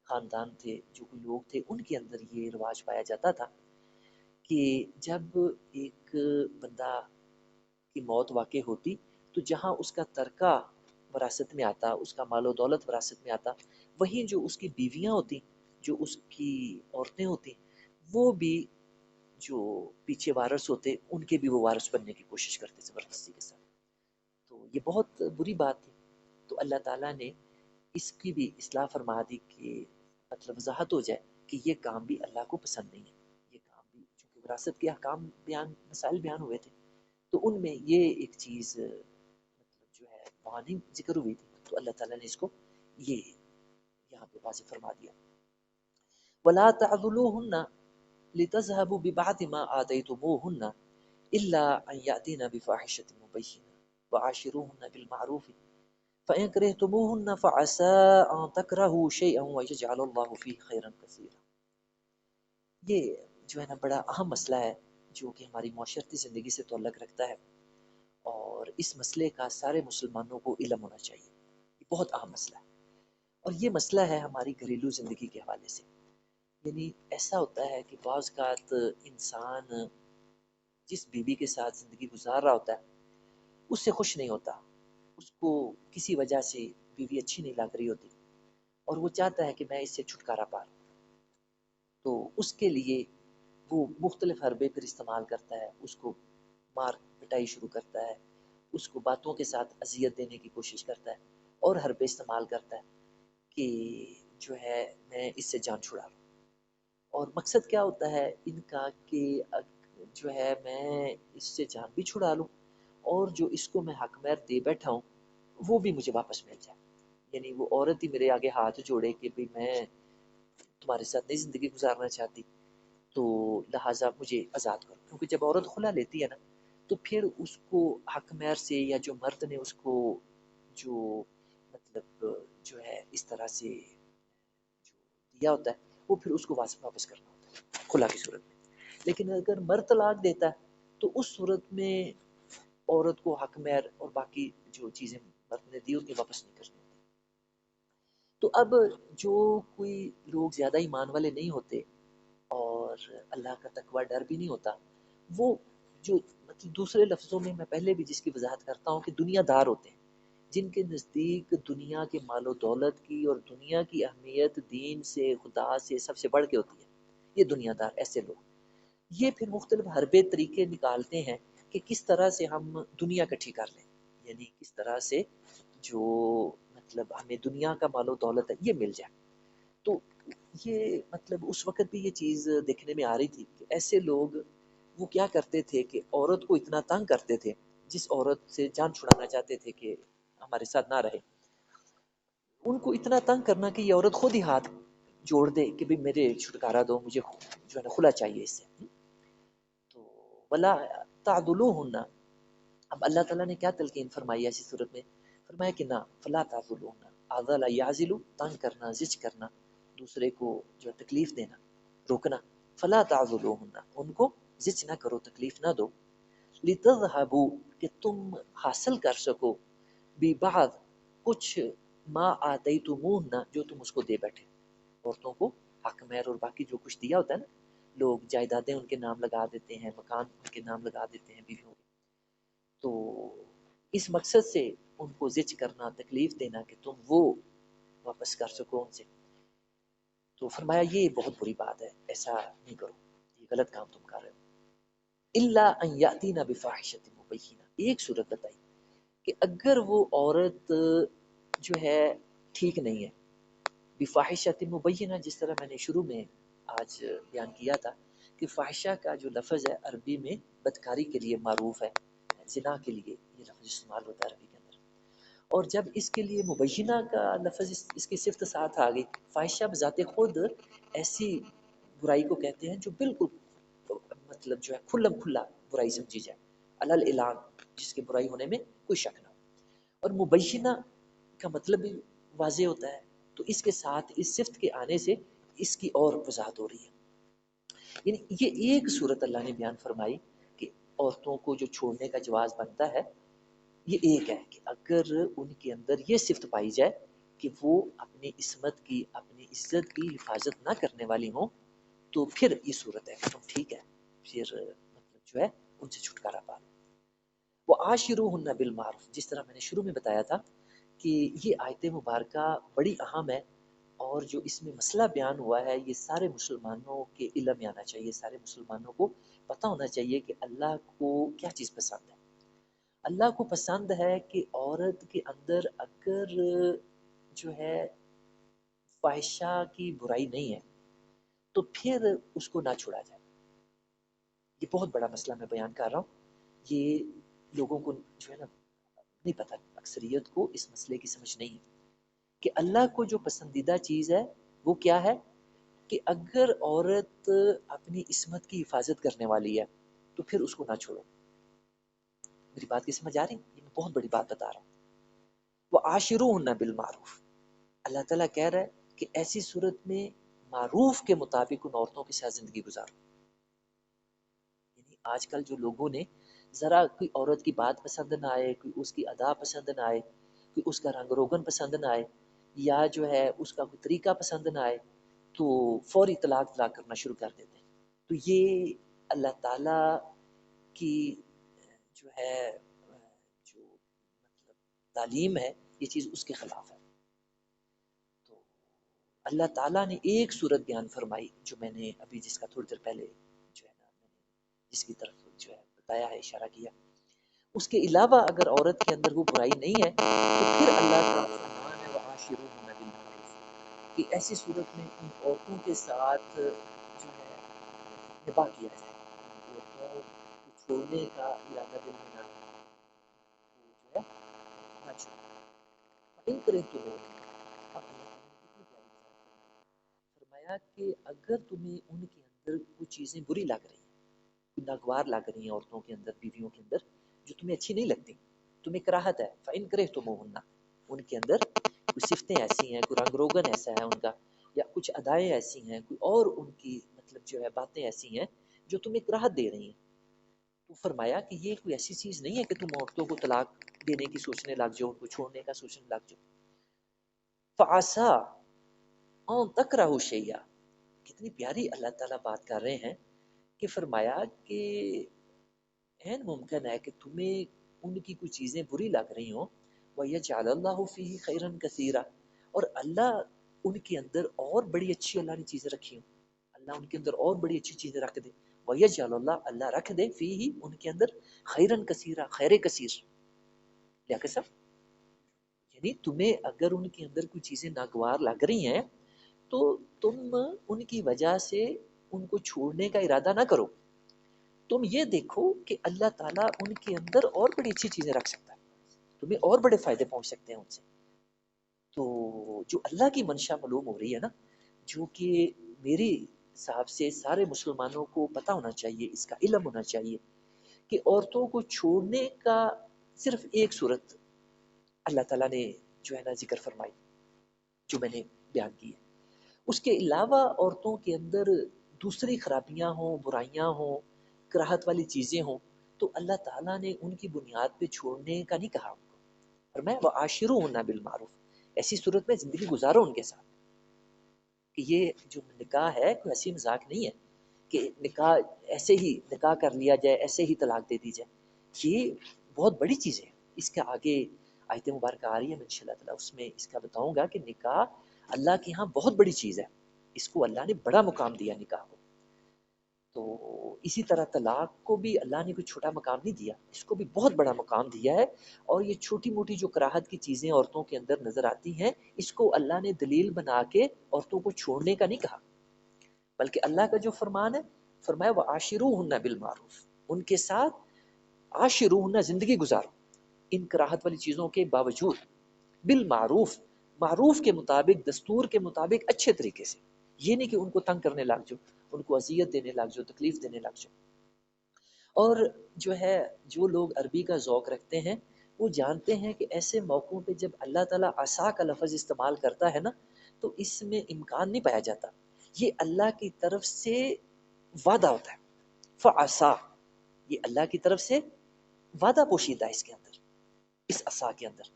خاندان تھے، جو کوئی لوگ تھے، ان کے اندر یہ رواج پایا جاتا تھا کہ جب ایک بندہ کی موت واقع ہوتی تو جہاں اس کا ترکہ وراثت میں آتا، اس کا مال و دولت وراثت میں آتا، وہیں جو اس کی بیویاں ہوتی، جو اس کی عورتیں ہوتی، وہ بھی جو پیچھے وارث ہوتے ان کے بھی وہ وارث بننے کی کوشش کرتے زبردستی کے ساتھ. تو یہ بہت بری بات تھی. تو اللہ تعالیٰ نے اس کی بھی اصلاح فرما دی کہ مطلب وضاحت ہو جائے کہ یہ کام بھی اللہ کو پسند نہیں ہے. یہ کام بھی چونکہ وراثت کے احکام بیان، مسائل بیان ہوئے تھے، تو ان میں یہ ایک چیز مطلب جو ہے وارننگ ذکر ہوئی تھی، تو اللہ تعالیٰ نے اس کو یہ یہاں پہ واضح فرما دیا. وَلَا تَعْضُلُوهُنَّ لِتَذْهَبُوا بِبَعْضِ مَا آتَيْتُمُوهُنَّ إِلَّا أَنْ يَأْتِينَ بِفَاحِشَةٍ مُبَيِّنَةٍ وَعَاشِرُوهُنَّ بِالْمَعْرُوفِ فَإِنْ كَرِهْتُمُوهُنَّ فَعَسَىٰ أَنْ تَكْرَهُوا شَيْئًا وَيَجْعَلَ اللَّهُ فِيهِ خَيْرًا كَثِيرًا. یہ جو ہے نا بڑا اہم مسئلہ ہے جو کہ ہماری معاشرتی زندگی سے تعلق رکھتا ہے، اور اس مسئلے کا سارے مسلمانوں کو علم ہونا چاہیے. یہ بہت اہم مسئلہ ہے، اور یہ مسئلہ ہے ہماری گھریلو زندگی کے حوالے سے. یعنی ایسا ہوتا ہے کہ بعض اوقات انسان جس بیوی کے ساتھ زندگی گزار رہا ہوتا ہے اس سے خوش نہیں ہوتا، اس کو کسی وجہ سے بیوی اچھی نہیں لگ رہی ہوتی، اور وہ چاہتا ہے کہ میں اس سے چھٹکارا پا لوں. تو اس کے لیے وہ مختلف حربے پھر استعمال کرتا ہے، اس کو مار پٹائی شروع کرتا ہے، اس کو باتوں کے ساتھ اذیت دینے کی کوشش کرتا ہے، اور حربے استعمال کرتا ہے کہ جو ہے میں اس سے جان چھڑا لوں. اور مقصد کیا ہوتا ہے ان کا کہ جو ہے میں اس سے جان بھی چھڑا لوں، اور جو اس کو میں حق مہر دے بیٹھا ہوں وہ بھی مجھے واپس مل جائے. یعنی وہ عورت ہی میرے آگے ہاتھ جوڑے کہ بھی میں تمہارے ساتھ نہیں زندگی گزارنا چاہتی، تو لہٰذا مجھے آزاد کرو. کیونکہ جب عورت خلا لیتی ہے نا تو پھر اس کو حق مہر سے، یا جو مرد نے اس کو جو مطلب جو ہے اس طرح سے جو دیا ہوتا ہے وہ پھر اس کو واپس کرنا ہوتا ہے خلا کی صورت میں. لیکن اگر مرد طلاق دیتا ہے تو اس صورت میں عورت کو حق مہر اور باقی جو چیزیں مرد نے دی ہوتی واپس نہیں کرنی ہوتی. تو اب جو کوئی لوگ زیادہ ایمان والے نہیں ہوتے اور اللہ کا تقوی ڈر بھی نہیں ہوتا، وہ جو مطلب دوسرے لفظوں میں پہلے بھی جس کی وضاحت کرتا ہوں کہ دنیا دار ہوتے ہیں، جن کے نزدیک دنیا کے مال و دولت کی اور دنیا کی اہمیت دین سے، خدا سے سب سے بڑھ کے ہوتی ہے. یہ دنیا دار ایسے لوگ یہ پھر مختلف حربے طریقے نکالتے ہیں کہ کس طرح سے ہم دنیا اکٹھی کر لیں، یعنی کس طرح سے جو مطلب ہمیں دنیا کا مال و دولت ہے یہ مل جائے. تو یہ مطلب اس وقت بھی یہ چیز دیکھنے میں آ رہی تھی کہ ایسے لوگ وہ کیا کرتے تھے کہ عورت کو اتنا تنگ کرتے تھے، جس عورت سے جان چھڑانا چاہتے تھے کہ ہمارے ساتھ نہ رہے، ان کو اتنا تنگ کرنا کہ یہ عورت خود ہی ہاتھ جوڑ دے کہ بھی میرے چھٹکارا دو، مجھے جو ہے نا خلا چاہیے اس سے. تو ولا تعدلوہن، اب اللہ تعالیٰ نے کیا تلقین فرمائی ایسی صورت میں؟ فرمایا کہ نہ، فلا تعذلوہن، عذل یعزل، تنگ کرنا، زج کرنا، دوسرے کو جو تکلیف دینا، روکنا. فلا تعذلوہن، ان کو زج نہ کرو، تکلیف نہ دو. لتذہبوا، کہ تم حاصل کر سکو، ببعض، کچھ، ما آتیتموہن، جو تم اس کو دے بیٹھے. عورتوں کو حق مہر اور باقی جو کچھ دیا ہوتا ہے نا، لوگ جائیدادیں ان کے نام لگا دیتے ہیں، مکان ان کے نام لگا دیتے ہیں بیویوں کے. تو اس مقصد سے ان کو زج کرنا، تکلیف دینا کہ تم وہ واپس کر سکو ان سے. تو فرمایا یہ بہت بری بات ہے، ایسا نہیں کرو، یہ غلط کام تم کر رہے ہو. الا ان یاتینا بفاحشۃ مبینہ، ایک صورت بتائی کہ اگر وہ عورت جو ہے ٹھیک نہیں ہے، بفاحشۃ مبینہ، جس طرح میں نے شروع میں آج بیان کیا تھا کہ فاحشہ کا جو لفظ ہے عربی میں بدکاری کے لیے معروف ہے، زنا کے لیے یہ لفظ استعمال ہوتا ہے عربی کے اندر. اور جب اس کے لیے مبینہ کا لفظ اس کی صفت ساتھ آ گئی، فاحشہ بذات خود ایسی برائی کو کہتے ہیں جو بالکل مطلب جو ہے کھلم کھلا برائی سمجھی جائے، علل اعلان، جس کے برائی ہونے میں کوئی شک نہ ہو. اور مبینہ کا مطلب بھی واضح ہوتا ہے، تو اس کے ساتھ اس صفت کے آنے سے اس کی اور وضاحت ہو رہی ہے. یعنی یہ ایک صورت اللہ نے بیان فرمائی کہ عورتوں کو جو چھوڑنے کا جواز بنتا ہے، یہ ایک ہے کہ اگر ان کے اندر یہ صفت پائی جائے کہ وہ اپنی عصمت کی، اپنی عزت کی حفاظت نہ کرنے والی ہوں، تو پھر یہ صورت ہے کہ تم ٹھیک ہے، پھر مطلب جو ہے ان سے چھٹکارا پا لو. وہ عاشروہن بالمعروف، جس طرح میں نے شروع میں بتایا تھا کہ یہ آیت مبارکہ بڑی اہم ہے، اور جو اس میں مسئلہ بیان ہوا ہے یہ سارے مسلمانوں کے علم میں آنا چاہیے، سارے مسلمانوں کو پتہ ہونا چاہیے کہ اللہ کو کیا چیز پسند ہے. اللہ کو پسند ہے کہ عورت کے اندر اگر جو ہے فاحشہ کی برائی نہیں ہے تو پھر اس کو نہ چھوڑا جائے. یہ بہت بڑا مسئلہ میں بیان کر رہا ہوں، یہ لوگوں کو جو ہے نا نہیں پتہ، اکثریت کو اس مسئلے کی سمجھ نہیں ہے کہ اللہ کو جو پسندیدہ چیز ہے وہ کیا ہے، کہ اگر عورت اپنی عصمت کی حفاظت کرنے والی ہے تو پھر اس کو نہ چھوڑو. میری بات کی سمجھ آ رہی؟ یہ میں بہت بڑی بات بتا رہا ہوں. وہ عاشروہن بالمعروف، اللہ تعالیٰ کہہ رہا ہے کہ ایسی صورت میں معروف کے مطابق ان عورتوں کے ساتھ زندگی گزارو. یعنی آج کل جو لوگوں نے ذرا کوئی عورت کی بات پسند نہ آئے، کوئی اس کی ادا پسند نہ آئے، کوئی اس کا رنگ روگن پسند نہ آئے، یا جو ہے اس کا کوئی طریقہ پسند نہ آئے تو فوری طلاق کرنا شروع کر دیتے ہیں. تو یہ اللہ تعالیٰ کی جو ہے جو مطلب تعلیم ہے، یہ چیز اس کے خلاف ہے. تو اللہ تعالیٰ نے ایک صورت بیان فرمائی جو میں نے ابھی جس کا تھوڑی دیر پہلے جو ہے نا میں نے جس کی طرف جو ہے بتایا ہے، اشارہ کیا. اس کے علاوہ اگر عورت کے اندر وہ برائی نہیں ہے تو پھر اللہ کا فرمان ہے وعاشروہن بالمعروف، کہ ایسی صورت میں ان عورتوں کے ساتھ جو ہے نباہ کیا جائے، ان عورتوں کو چھوڑنے کا ارادہ دل میں نہ ہو، وہ جو ہے نہ چھوڑے. ان کرے تو اب اللہ تعالیٰ نے کتنی پیاری بات فرمائی، فرمایا کہ اگر تمہیں ان کے اندر کچھ چیزیں بری لگ رہی ہیں، کوئی ناگوار لگ رہی ہیں عورتوں کے اندر، بیویوں کے اندر، جو تمہیں اچھی نہیں لگتی، تمہیں کراہت ہے، فَإِن كَرِهْتُمُوهُنَّ، ان کے اندر کوئی صفتیں ایسی ہیں، کوئی رنگ روگن ایسا ہے ان کا، یا کچھ ادائیں ایسی ہیں، کوئی اور ان کی مطلب جو ہے باتیں ایسی ہیں جو تمہیں کراہت دے رہی ہیں، تو فرمایا کہ یہ کوئی ایسی چیز نہیں ہے کہ تم عورتوں کو طلاق دینے کی سوچنے لگ جاؤ، ان کو چھوڑنے کا سوچنے لگ جاؤ. فَعَسَىٰ أَن تَكْرَهُوا شَيْئًا، کتنی پیاری اللہ تعالیٰ بات کر رہے ہیں کہ فرمایا کہ این ممکن ہے کہ تمہیں ان کی کچھ چیزیں بری لگ رہی ہوں، وَيَجْعَلَ اللَّهُ فِيهِ خَيْرًا كَثِيرًا، اور اللہ ان کے اندر اور بڑی اچھی اللہ نے چیزیں رکھی ہوں، اللہ ان کے اندر اور بڑی اچھی چیزیں رکھ دے. وَيَجْعَلَ اللَّهُ، اللہ رکھ دے فِيهِ ان کے اندر خَيْرًا كَثِيرًا، خیر کثیر. کیا قسم؟ یعنی تمہیں اگر ان کے اندر کوئی چیزیں ناگوار لگ رہی ہیں تو تم ان کی وجہ سے ان کو چھوڑنے کا ارادہ نہ کرو، تم یہ دیکھو کہ اللہ تعالیٰ ان کے اندر اور بڑی اچھی چیزیں رکھ سکتا ہے، تمہیں اور بڑے فائدے پہنچ سکتے ہیں ان سے. تو جو اللہ کی منشا معلوم ہو رہی ہے نا، جو کہ میری حساب سے سارے مسلمانوں کو پتہ ہونا چاہیے، اس کا علم ہونا چاہیے کہ عورتوں کو چھوڑنے کا صرف ایک صورت اللہ تعالیٰ نے جو ہے نا ذکر فرمائی، جو میں نے بیان کی ہے. اس کے علاوہ عورتوں کے اندر دوسری خرابیاں ہوں، برائیاں ہوں، کراہت والی چیزیں ہوں تو اللہ تعالیٰ نے ان کی بنیاد پہ چھوڑنے کا نہیں کہا ان کو، اور میں وعاشروہن بالمعروف، ایسی صورت میں زندگی گزارو ان کے ساتھ. کہ یہ جو نکاح ہے کوئی ہنسی مذاق نہیں ہے کہ نکاح ایسے ہی نکاح کر لیا جائے، ایسے ہی طلاق دے دی جائے. یہ بہت بڑی چیز ہے. اس کے آگے آیت مبارکہ آ رہی ہے، میں انشاءاللہ تعالیٰ اس میں اس کا بتاؤں گا کہ نکاح اللہ کے ہاں بہت بڑی چیز ہے، اس کو اللہ نے بڑا مقام دیا نکاح کو. تو اسی طرح طلاق کو بھی اللہ نے کوئی چھوٹا مقام نہیں دیا، اس کو بھی بہت بڑا مقام دیا ہے. اور یہ چھوٹی موٹی جو کراہت کی چیزیں عورتوں کے اندر نظر آتی ہیں، اس کو اللہ نے دلیل بنا کے عورتوں کو چھوڑنے کا نہیں کہا، بلکہ اللہ کا جو فرمان ہے، فرمایا وعاشروہن بالمعروف، ان کے ساتھ عاشروہن زندگی گزارو ان کراہت والی چیزوں کے باوجود، بالمعروف، معروف کے مطابق، دستور کے مطابق، اچھے طریقے سے. یہ نہیں کہ ان کو تنگ کرنے لگ جاؤ، ان کو اذیت دینے لگ جاؤ، تکلیف دینے لگ جاؤ. اور جو ہے جو لوگ عربی کا ذوق رکھتے ہیں وہ جانتے ہیں کہ ایسے موقعوں پہ جب اللہ تعالیٰ عصا کا لفظ استعمال کرتا ہے نا تو اس میں امکان نہیں پایا جاتا، یہ اللہ کی طرف سے وعدہ ہوتا ہے. فعصا، یہ اللہ کی طرف سے وعدہ پوشیدہ ہے اس کے اندر، اس عصا کے اندر،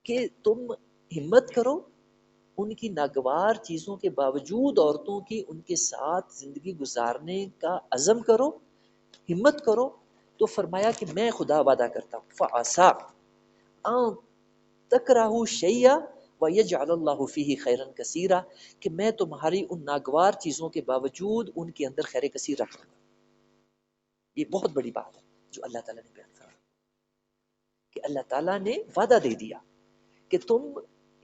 کہ تم ہمت کرو ان کی ناگوار چیزوں کے باوجود عورتوں کی ان کے ساتھ زندگی گزارنے کا عزم کرو، ہمت کرو تو فرمایا کہ میں خدا وعدہ کرتا ہوں فعسا ان تکرہوا شیئا ویجعل اللہ فیہ خیرا کثیرا، کہ میں تمہاری ان ناگوار چیزوں کے باوجود ان کے اندر خیر کثیر رکھ دوں گا۔ یہ بہت بڑی بات ہے جو اللہ تعالیٰ نے بیان فرمایا، کہ اللہ تعالیٰ نے وعدہ دے دیا کہ تم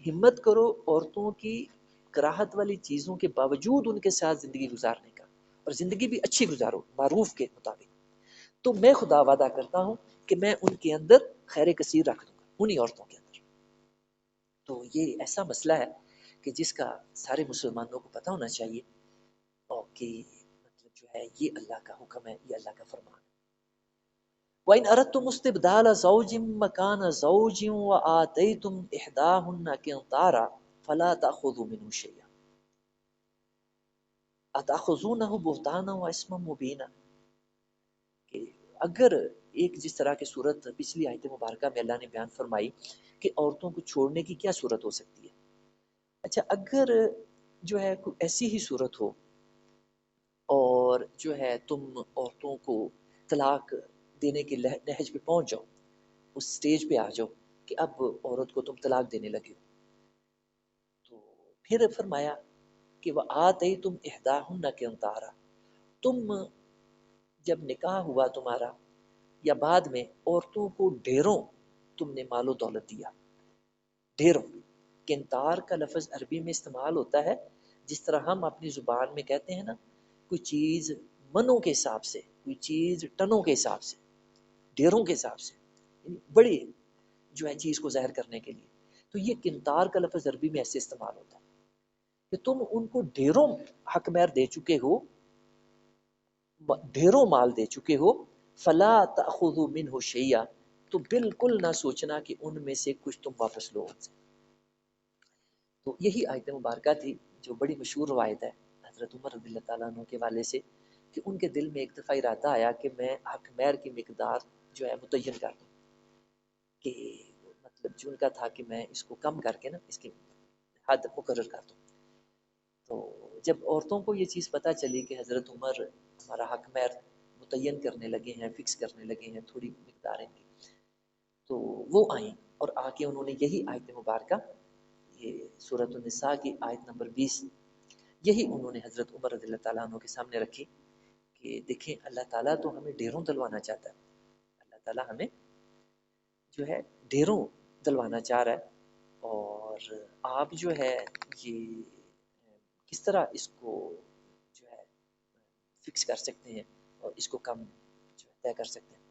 ہمت کرو عورتوں کی کراہت والی چیزوں کے باوجود ان کے ساتھ زندگی گزارنے کا، اور زندگی بھی اچھی گزارو معروف کے مطابق، تو میں خدا وعدہ کرتا ہوں کہ میں ان کے اندر خیر کثیر رکھ دوں گا، انہی عورتوں کے اندر۔ تو یہ ایسا مسئلہ ہے کہ جس کا سارے مسلمانوں کو پتہ ہونا چاہیے، اور کہ مطلب جو ہے یہ اللہ کا حکم ہے، یہ اللہ کا فرمان ہے۔ وَإِنْ أَرَدْتُمُ اسْتِبْدَالَ زَوْجٍ مَّكَانَ زَوْجٍ وَآتَيْتُمْ إِحْدَاهُنَّ قِنطَارًا فَلَا تَأْخُذُوا مِنْهُ شَيْئًا أَتَأْخُذُونَهُ بُهْتَانًا وَإِثْمًا مُّبِينًا، کہ اگر ایک جس طرح کی صورت پچھلی آیت مبارکہ میں اللہ نے بیان فرمائی کہ عورتوں کو چھوڑنے کی کیا صورت ہو سکتی ہے، اچھا اگر جو ہے کوئی ایسی ہی صورت ہو اور جو ہے تم عورتوں کو طلاق دینے کے نہج پہ پہنچ جاؤ، اس سٹیج پہ آ جاؤ کہ اب عورت کو تم طلاق دینے لگے ہو، تو پھر فرمایا کہ وہ آتے تم احداہن قنطارا، تم جب نکاح ہوا تمہارا یا بعد میں عورتوں کو ڈھیروں تم نے مال و دولت دیا، ڈھیروں۔ قنطار کا لفظ عربی میں استعمال ہوتا ہے جس طرح ہم اپنی زبان میں کہتے ہیں نا، کوئی چیز منوں کے حساب سے، کوئی چیز ٹنوں کے حساب سے، ڈھیروں کے حساب سے، یعنی بڑی جو ہے چیز کو ظاہر کرنے کے لیے، تو یہ قنطار کا لفظ عربی میں ایسے استعمال ہوتا ہے کہ تم ان کو ڈھیروں حق مہر دے چکے ہو، ڈھیروں مال دے چکے ہو، فلا تأخذوا منہ شیئا، تو بالکل نہ سوچنا کہ ان میں سے کچھ تم واپس لو ان سے۔ تو یہی آیت مبارکہ تھی جو بڑی مشہور روایت ہے حضرت عمر رضی اللہ تعالیٰ عنہ کے والے سے، کہ ان کے دل میں ایک دفعہ ارادہ آیا کہ میں حق مہر کی مقدار جو ہے متعین کر دوں، کہ مطلب جو ان کا تھا کہ میں اس کو کم کر کے نا اس کی حد مقرر کر دوں۔ تو جب عورتوں کو یہ چیز پتہ چلی کہ حضرت عمر ہمارا حق مہر متعین کرنے لگے ہیں، فکس کرنے لگے ہیں تھوڑی مقداریں کی، تو وہ آئیں اور آ کے انہوں نے یہی آیت مبارکہ، یہ سورۃ النساء کی آیت نمبر 20، یہی انہوں نے حضرت عمر رضی اللہ تعالیٰ عنہ کے سامنے رکھی کہ دیکھیں اللہ تعالیٰ تو ہمیں ڈھیروں دلوانا چاہتا ہے، اللہ تعالیٰ ہمیں جو ہے ڈھیروں دلوانا چاہ رہا ہے، اور آپ جو ہے یہ کس طرح اس کو جو ہے فکس کر سکتے ہیں اور اس کو کم جو ہے طے کر سکتے ہیں۔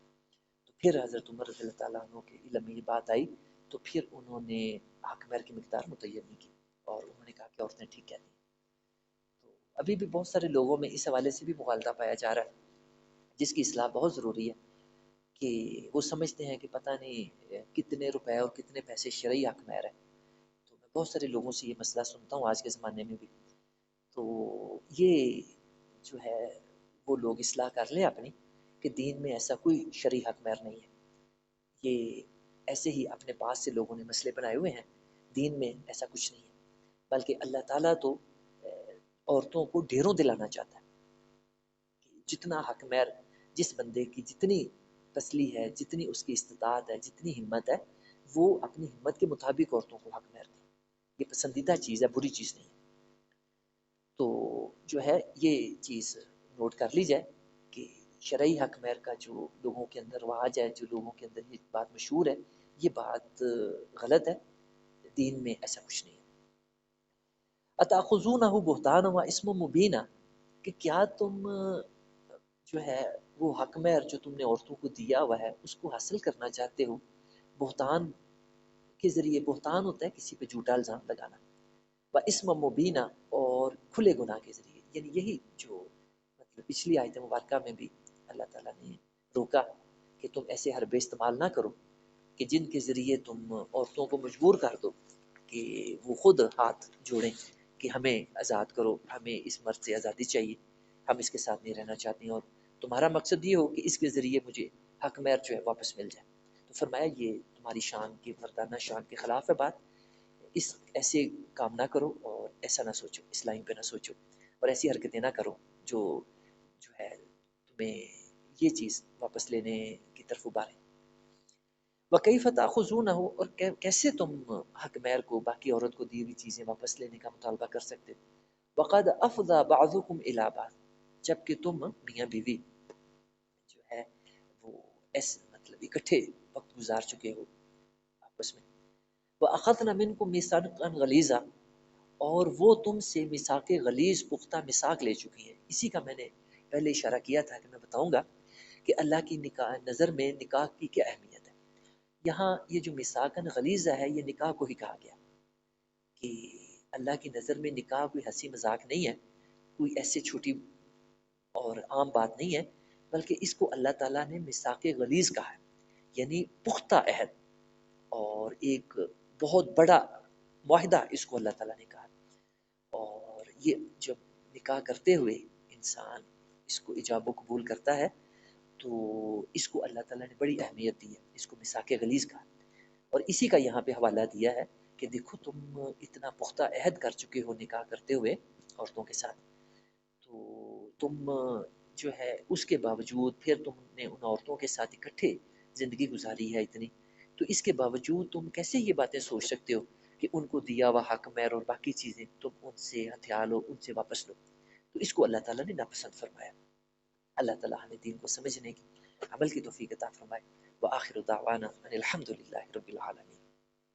تو پھر حضرت عمر رضی اللہ تعالیٰ عنہ کے علم میں یہ بات آئی، تو پھر انہوں نے حق مہر کی مقدار متعین نہیں کی، اور انہوں نے کہا کہ عورتیں ٹھیک کہتی ہیں۔ تو ابھی بھی بہت سارے لوگوں میں اس حوالے سے بھی مغالطہ پایا جا رہا ہے جس کی اصلاح بہت ضروری ہے، کہ وہ سمجھتے ہیں کہ پتہ نہیں کتنے روپے اور کتنے پیسے شرعی حق مہر ہے۔ تو میں بہت سارے لوگوں سے یہ مسئلہ سنتا ہوں آج کے زمانے میں بھی، تو یہ جو ہے وہ لوگ اصلاح کر لیں اپنی، کہ دین میں ایسا کوئی شرعی حق مہر نہیں ہے، یہ ایسے ہی اپنے پاس سے لوگوں نے مسئلے بنائے ہوئے ہیں، دین میں ایسا کچھ نہیں ہے، بلکہ اللہ تعالیٰ تو عورتوں کو ڈھیروں دلانا چاہتا ہے، کہ جتنا حق مہر جس بندے کی جتنی تسلیح ہے، جتنی اس کی استطاعت ہے، جتنی ہمت ہے، وہ اپنی ہمت کے مطابق عورتوں کو حق مہر دے، یہ پسندیدہ چیز ہے، بری چیز نہیں ہے۔ تو جو ہے یہ چیز نوٹ کر لی جائے کہ شرعی حق مہر کا جو لوگوں کے اندر رواج ہے، جو لوگوں کے اندر یہ بات مشہور ہے، یہ بات غلط ہے، دین میں ایسا کچھ نہیں ہے۔ اتاخذونہ بہتانا و اسم مبینہ، کہ کیا تم جو ہے وہ حق مہر جو تم نے عورتوں کو دیا ہوا ہے اس کو حاصل کرنا چاہتے ہو بہتان کے ذریعے؟ بہتان ہوتا ہے کسی پہ جھوٹا الزام لگانا، و اسم مبینہ، اور کھلے گناہ کے ذریعے، یعنی یہی جو مطلب پچھلی آیت مبارکہ میں بھی اللہ تعالیٰ نے روکا کہ تم ایسے حربے استعمال نہ کرو کہ جن کے ذریعے تم عورتوں کو مجبور کر دو کہ وہ خود ہاتھ جوڑیں کہ ہمیں آزاد کرو، ہمیں اس مرد سے آزادی چاہیے، ہم اس کے ساتھ نہیں رہنا چاہتے ہیں، اور تمہارا مقصد یہ ہو کہ اس کے ذریعے مجھے حق مہر جو ہے واپس مل جائے۔ تو فرمایا یہ تمہاری شان کی، مردانہ شان کے خلاف ہے بات، اس ایسے کام نہ کرو اور ایسا نہ سوچو، اس لائن پہ نہ سوچو، اور ایسی حرکتیں نہ کرو جو ہے تمہیں یہ چیز واپس لینے کی طرف ابھاریں. وَكَيْفَ تَأْخُذُونَهُ، اور کیسے تم حق مہر کو، باقی عورت کو دی ہوئی چیزیں واپس لینے کا مطالبہ کر سکتے ہو. وَقَدْ أَفْضَى بَعْضُكُمْ إِلَىٰ بَعْضٍ، جبکہ تم میاں بیوی جو ہے وہ ایسے مطلب اکٹھے وقت گزار چکے ہو آپس میں. وَأَخَذْنَ مِنْكُمْ مِيثَاقًا غَلِيظًا، اور وہ تم سے میثاق غلیظ پختہ میثاق لے چکی ہیں. اسی کا میں نے پہلے اشارہ کیا تھا کہ میں بتاؤں گا کہ اللہ کی نظر میں نکاح کی کیا اہمیت ہے. یہاں یہ جو میثاقاً غلیظ ہے یہ نکاح کو ہی کہا گیا کہ اللہ کی نظر میں نکاح کوئی ہنسی مذاق نہیں ہے، کوئی ایسے چھوٹی اور عام بات نہیں ہے، بلکہ اس کو اللہ تعالیٰ نے میثاق غلیظ کہا ہے، یعنی پختہ عہد اور ایک بہت بڑا معاہدہ اس کو اللہ تعالیٰ نے کہا. اور یہ جب نکاح کرتے ہوئے انسان اس کو ایجاب و قبول کرتا ہے تو اس کو اللہ تعالیٰ نے بڑی اہمیت دی ہے، اس کو میثاق غلیظ کہا. اور اسی کا یہاں پہ حوالہ دیا ہے کہ دیکھو تم اتنا پختہ عہد کر چکے ہو نکاح کرتے ہوئے عورتوں کے ساتھ، تو تم جو ہے اس کے باوجود پھر تم نے ان عورتوں کے ساتھ اکٹھے زندگی گزاری ہے اتنی، تو اس کے باوجود تم کیسے یہ باتیں سوچ سکتے ہو کہ ان کو دیا ہوا حق مہر اور باقی چیزیں تم ان سے ہتھیا لو، ان سے واپس لو. تو اس کو اللہ تعالیٰ نے ناپسند فرمایا. اللہ تعالیٰ ہمیں دین کو سمجھنے کی، عمل کی توفیق عطا فرمائے. وآخر دعوانا ان الحمد للہ رب العالمین.